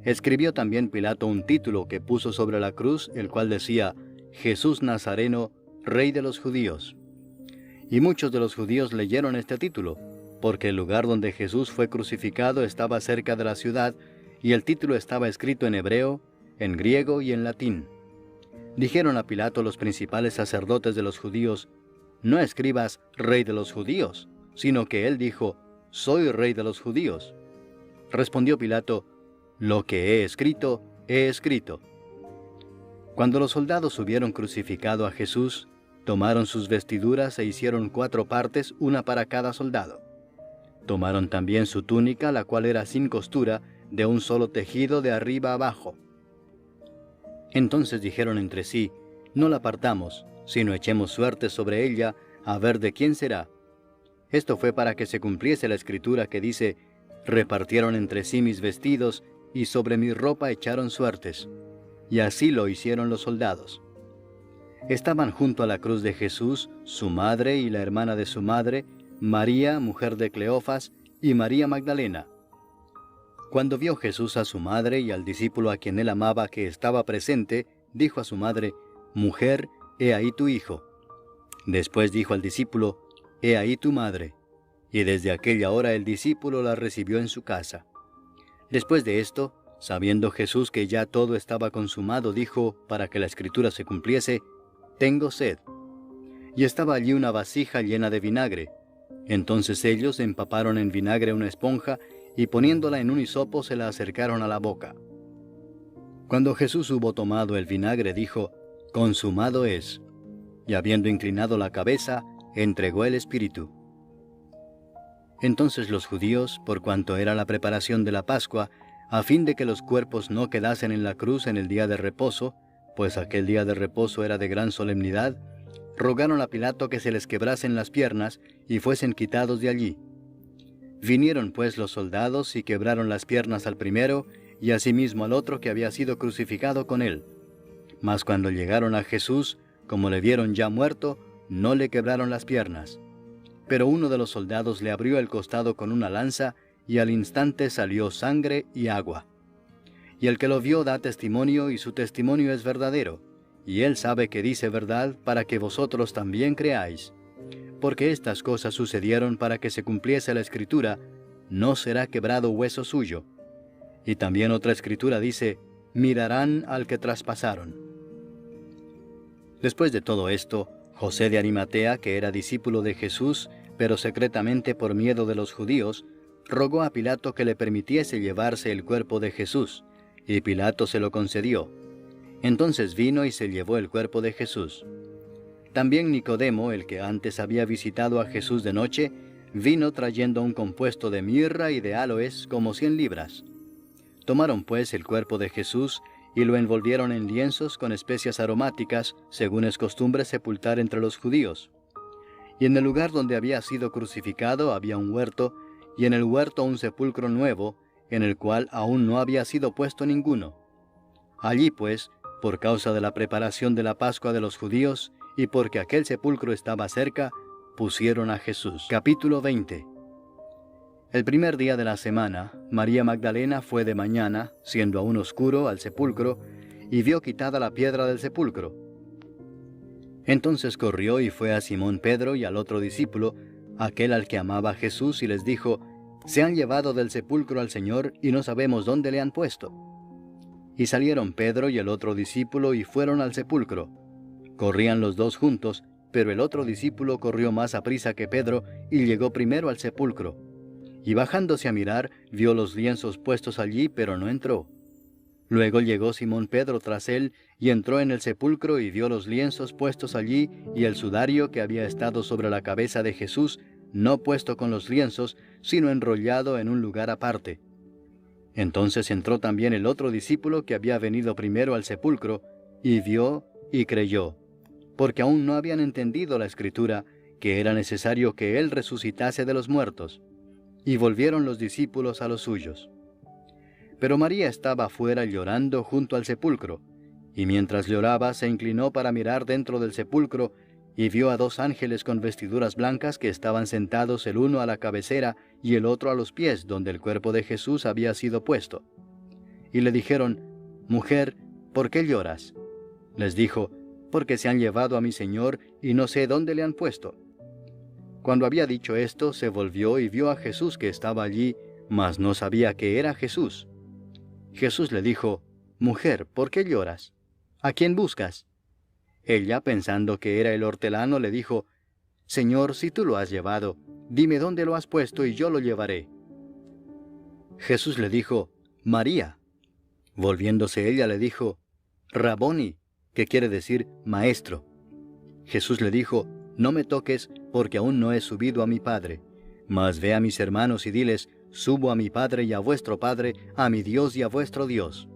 Escribió también Pilato un título que puso sobre la cruz, el cual decía, Jesús Nazareno, Rey de los Judíos. Y muchos de los judíos leyeron este título, porque el lugar donde Jesús fue crucificado estaba cerca de la ciudad, y el título estaba escrito en hebreo, en griego y en latín. Dijeron a Pilato los principales sacerdotes de los judíos: «No escribas Rey de los judíos», sino que él dijo: «Soy Rey de los judíos». Respondió Pilato: «Lo que he escrito, he escrito». Cuando los soldados hubieron crucificado a Jesús, tomaron sus vestiduras e hicieron 4 partes, una para cada soldado. Tomaron también su túnica, la cual era sin costura, de un solo tejido de arriba abajo. Entonces dijeron entre sí: «No la partamos, sino echemos suerte sobre ella, a ver de quién será». Esto fue para que se cumpliese la escritura que dice: «Repartieron entre sí mis vestidos, y sobre mi ropa echaron suertes». Y así lo hicieron los soldados. Estaban junto a la cruz de Jesús su madre y la hermana de su madre, María, mujer de Cleofas, y María Magdalena. Cuando vio Jesús a su madre y al discípulo a quien él amaba que estaba presente, dijo a su madre: «Mujer, he ahí tu hijo». Después dijo al discípulo: «He ahí tu madre». Y desde aquella hora el discípulo la recibió en su casa. Después de esto, sabiendo Jesús que ya todo estaba consumado, dijo, para que la escritura se cumpliese: «Tengo sed». Y estaba allí una vasija llena de vinagre. Entonces ellos empaparon en vinagre una esponja, y poniéndola en un hisopo se la acercaron a la boca. Cuando Jesús hubo tomado el vinagre, dijo: «Consumado es». Y habiendo inclinado la cabeza, entregó el espíritu. Entonces los judíos, por cuanto era la preparación de la Pascua, a fin de que los cuerpos no quedasen en la cruz en el día de reposo, pues aquel día de reposo era de gran solemnidad, rogaron a Pilato que se les quebrasen las piernas y fuesen quitados de allí. Vinieron pues los soldados y quebraron las piernas al primero, y asimismo al otro que había sido crucificado con él. Mas cuando llegaron a Jesús, como le vieron ya muerto, no le quebraron las piernas. Pero uno de los soldados le abrió el costado con una lanza, y al instante salió sangre y agua. Y el que lo vio da testimonio, y su testimonio es verdadero, y él sabe que dice verdad, para que vosotros también creáis. Porque estas cosas sucedieron para que se cumpliese la escritura: «No será quebrado hueso suyo». Y también otra escritura dice: «Mirarán al que traspasaron». Después de todo esto, José de Arimatea, que era discípulo de Jesús, pero secretamente por miedo de los judíos, rogó a Pilato que le permitiese llevarse el cuerpo de Jesús, y Pilato se lo concedió. Entonces vino y se llevó el cuerpo de Jesús. También Nicodemo, el que antes había visitado a Jesús de noche, vino trayendo un compuesto de mirra y de áloes, como 100 libras. Tomaron pues el cuerpo de Jesús y lo envolvieron en lienzos con especias aromáticas, según es costumbre sepultar entre los judíos. Y en el lugar donde había sido crucificado había un huerto, y en el huerto un sepulcro nuevo, en el cual aún no había sido puesto ninguno. Allí pues, por causa de la preparación de la Pascua de los judíos, y porque aquel sepulcro estaba cerca, pusieron a Jesús. Capítulo 20. El primer día de la semana, María Magdalena fue de mañana, siendo aún oscuro, al sepulcro, y vio quitada la piedra del sepulcro. Entonces corrió y fue a Simón Pedro y al otro discípulo, aquel al que amaba Jesús, y les dijo: «Se han llevado del sepulcro al Señor, y no sabemos dónde le han puesto». Y salieron Pedro y el otro discípulo y fueron al sepulcro. Corrían los dos juntos, pero el otro discípulo corrió más aprisa que Pedro y llegó primero al sepulcro. Y bajándose a mirar, vio los lienzos puestos allí, pero no entró. Luego llegó Simón Pedro tras él, y entró en el sepulcro y vio los lienzos puestos allí, y el sudario que había estado sobre la cabeza de Jesús, no puesto con los lienzos, sino enrollado en un lugar aparte. Entonces entró también el otro discípulo que había venido primero al sepulcro, y vio y creyó, porque aún no habían entendido la escritura, que era necesario que él resucitase de los muertos. Y volvieron los discípulos a los suyos. Pero María estaba afuera llorando junto al sepulcro, y mientras lloraba se inclinó para mirar dentro del sepulcro, y vio a 2 ángeles con vestiduras blancas que estaban sentados el uno a la cabecera y el otro a los pies, donde el cuerpo de Jesús había sido puesto. Y le dijeron: «Mujer, ¿por qué lloras?». Les dijo: «Porque se han llevado a mi Señor, y no sé dónde le han puesto». Cuando había dicho esto, se volvió y vio a Jesús que estaba allí, mas no sabía que era Jesús. Jesús le dijo: Mujer, ¿por qué lloras? ¿A quién buscas? Ella, pensando que era el hortelano, le dijo, Señor, si tú lo has llevado, dime dónde lo has puesto y yo lo llevaré. Jesús le dijo, María. Volviéndose ella le dijo, Raboni, que quiere decir maestro. Jesús le dijo, no me toques, porque aún no he subido a mi Padre. Mas ve a mis hermanos y diles, subo a mi Padre y a vuestro Padre, a mi Dios y a vuestro Dios.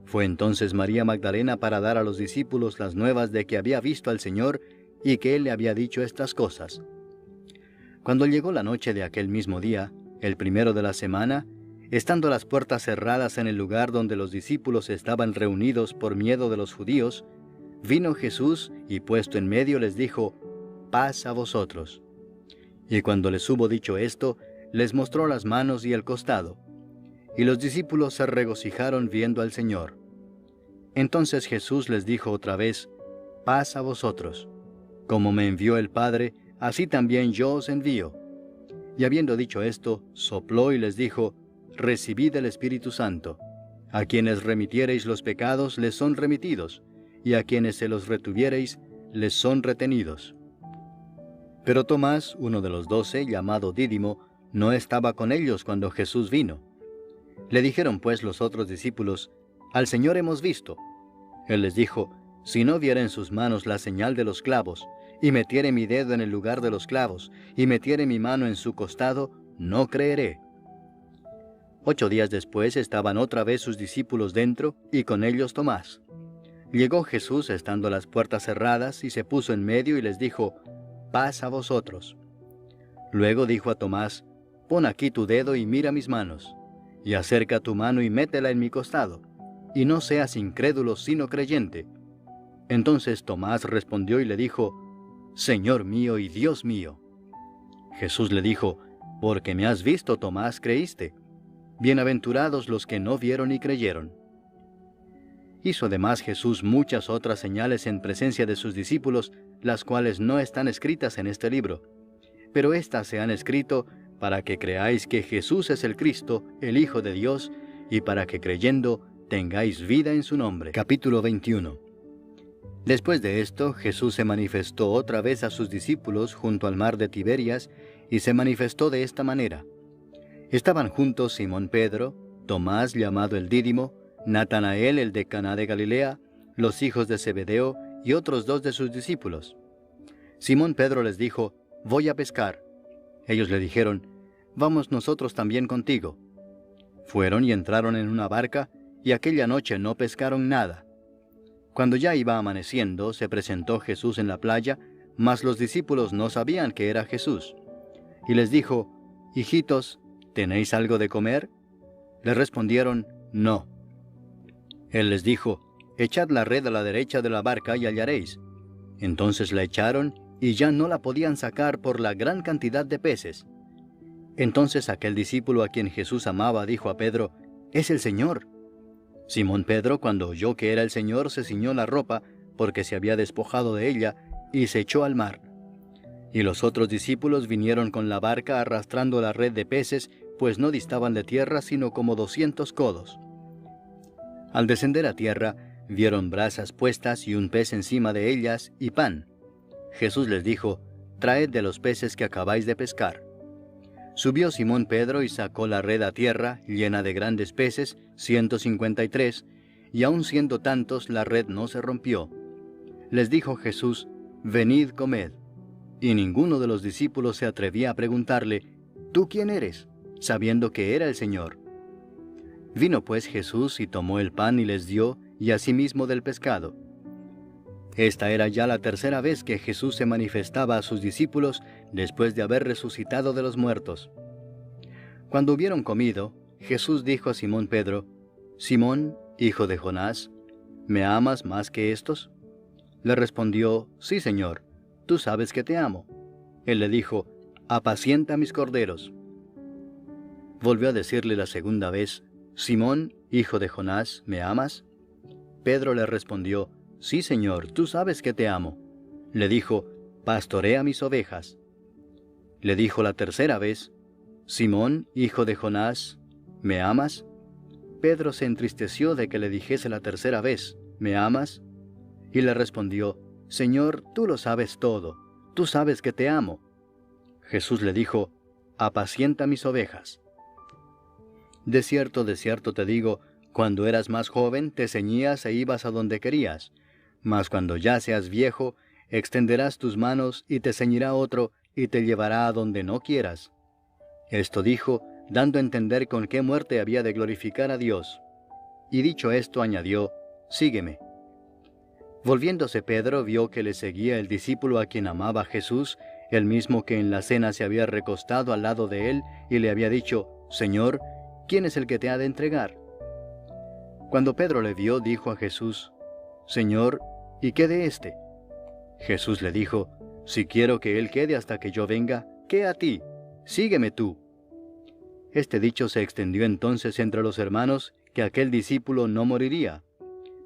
Fue entonces María Magdalena para dar a los discípulos las nuevas de que había visto al Señor y que Él le había dicho estas cosas. Cuando llegó la noche de aquel mismo día, el primero de la semana, estando las puertas cerradas en el lugar donde los discípulos estaban reunidos por miedo de los judíos, vino Jesús y puesto en medio les dijo, paz a vosotros. Y cuando les hubo dicho esto, les mostró las manos y el costado. Y los discípulos se regocijaron viendo al Señor. Entonces Jesús les dijo otra vez, paz a vosotros. Como me envió el Padre, así también yo os envío. Y habiendo dicho esto, sopló y les dijo, recibid el Espíritu Santo. A quienes remitiereis los pecados les son remitidos, y a quienes se los retuviereis les son retenidos. Pero Tomás, uno de los 12, llamado Dídimo, no estaba con ellos cuando Jesús vino. Le dijeron pues los otros discípulos, al Señor hemos visto. Él les dijo, si no viera en sus manos la señal de los clavos, y metiere mi dedo en el lugar de los clavos, y metiere mi mano en su costado, no creeré. 8 días después estaban otra vez sus discípulos dentro, y con ellos Tomás. Llegó Jesús estando las puertas cerradas, y se puso en medio y les dijo, paz a vosotros. Luego dijo a Tomás, pon aquí tu dedo y mira mis manos, y acerca tu mano y métela en mi costado, y no seas incrédulo sino creyente. Entonces Tomás respondió y le dijo, Señor mío y Dios mío. Jesús le dijo, porque me has visto, Tomás, creíste. Bienaventurados los que no vieron y creyeron. Hizo además Jesús muchas otras señales en presencia de sus discípulos, las cuales no están escritas en este libro. Pero éstas se han escrito para que creáis que Jesús es el Cristo, el Hijo de Dios, y para que creyendo tengáis vida en su nombre. Capítulo 21. Después de esto, Jesús se manifestó otra vez a sus discípulos junto al mar de Tiberias, y se manifestó de esta manera. Estaban juntos Simón Pedro, Tomás llamado el Dídimo, Natanael el de Caná de Galilea, los hijos de Zebedeo y otros 2 de sus discípulos. Simón Pedro les dijo, voy a pescar. Ellos le dijeron, vamos nosotros también contigo. Fueron y entraron en una barca, y aquella noche no pescaron nada. Cuando ya iba amaneciendo, se presentó Jesús en la playa, mas los discípulos no sabían que era Jesús. Y les dijo, hijitos, ¿tenéis algo de comer? Le respondieron, no. Él les dijo, echad la red a la derecha de la barca y hallaréis. Entonces la echaron, y ya no la podían sacar por la gran cantidad de peces. Entonces aquel discípulo a quien Jesús amaba dijo a Pedro, es el Señor. Simón Pedro, cuando oyó que era el Señor, se ciñó la ropa, porque se había despojado de ella, y se echó al mar. Y los otros discípulos vinieron con la barca arrastrando la red de peces, pues no distaban de tierra sino como 200 codos. Al descender a tierra, vieron brasas puestas y un pez encima de ellas, y pan. Jesús les dijo, traed de los peces que acabáis de pescar. Subió Simón Pedro y sacó la red a tierra, llena de grandes peces, 153, y aun siendo tantos, la red no se rompió. Les dijo Jesús, venid, comed. Y ninguno de los discípulos se atrevía a preguntarle, ¿tú quién eres?, sabiendo que era el Señor. Vino pues Jesús y tomó el pan y les dio, y asimismo del pescado. Esta era ya la tercera vez que Jesús se manifestaba a sus discípulos después de haber resucitado de los muertos. Cuando hubieron comido, Jesús dijo a Simón Pedro, Simón, hijo de Jonás, ¿me amas más que estos? Le respondió, sí, Señor, tú sabes que te amo. Él le dijo, apacienta mis corderos. Volvió a decirle la segunda vez, Simón, hijo de Jonás, ¿me amas? Pedro le respondió, sí, Señor, tú sabes que te amo. Le dijo, pastorea mis ovejas. Le dijo la tercera vez, Simón, hijo de Jonás, ¿me amas? Pedro se entristeció de que le dijese la tercera vez, ¿me amas? Y le respondió, Señor, tú lo sabes todo, tú sabes que te amo. Jesús le dijo, apacienta mis ovejas. De cierto te digo, cuando eras más joven te ceñías e ibas a donde querías, mas cuando ya seas viejo, extenderás tus manos y te ceñirá otro y te llevará a donde no quieras. Esto dijo, dando a entender con qué muerte había de glorificar a Dios. Y dicho esto añadió, sígueme. Volviéndose Pedro vio que le seguía el discípulo a quien amaba Jesús, el mismo que en la cena se había recostado al lado de él y le había dicho, Señor, ¿quién es el que te ha de entregar? Cuando Pedro le vio, dijo a Jesús, Señor, ¿y qué de éste? Jesús le dijo, si quiero que él quede hasta que yo venga, ¿qué a ti? Sígueme tú. Este dicho se extendió entonces entre los hermanos, que aquel discípulo no moriría.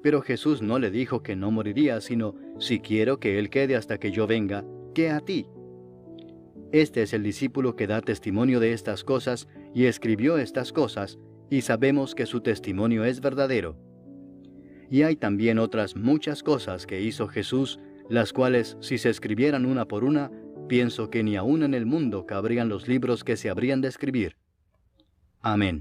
Pero Jesús no le dijo que no moriría, sino, si quiero que él quede hasta que yo venga, ¿qué a ti? Este es el discípulo que da testimonio de estas cosas, y escribió estas cosas, y sabemos que su testimonio es verdadero. Y hay también otras muchas cosas que hizo Jesús, las cuales, si se escribieran una por una, pienso que ni aun en el mundo cabrían los libros que se habrían de escribir. Amén.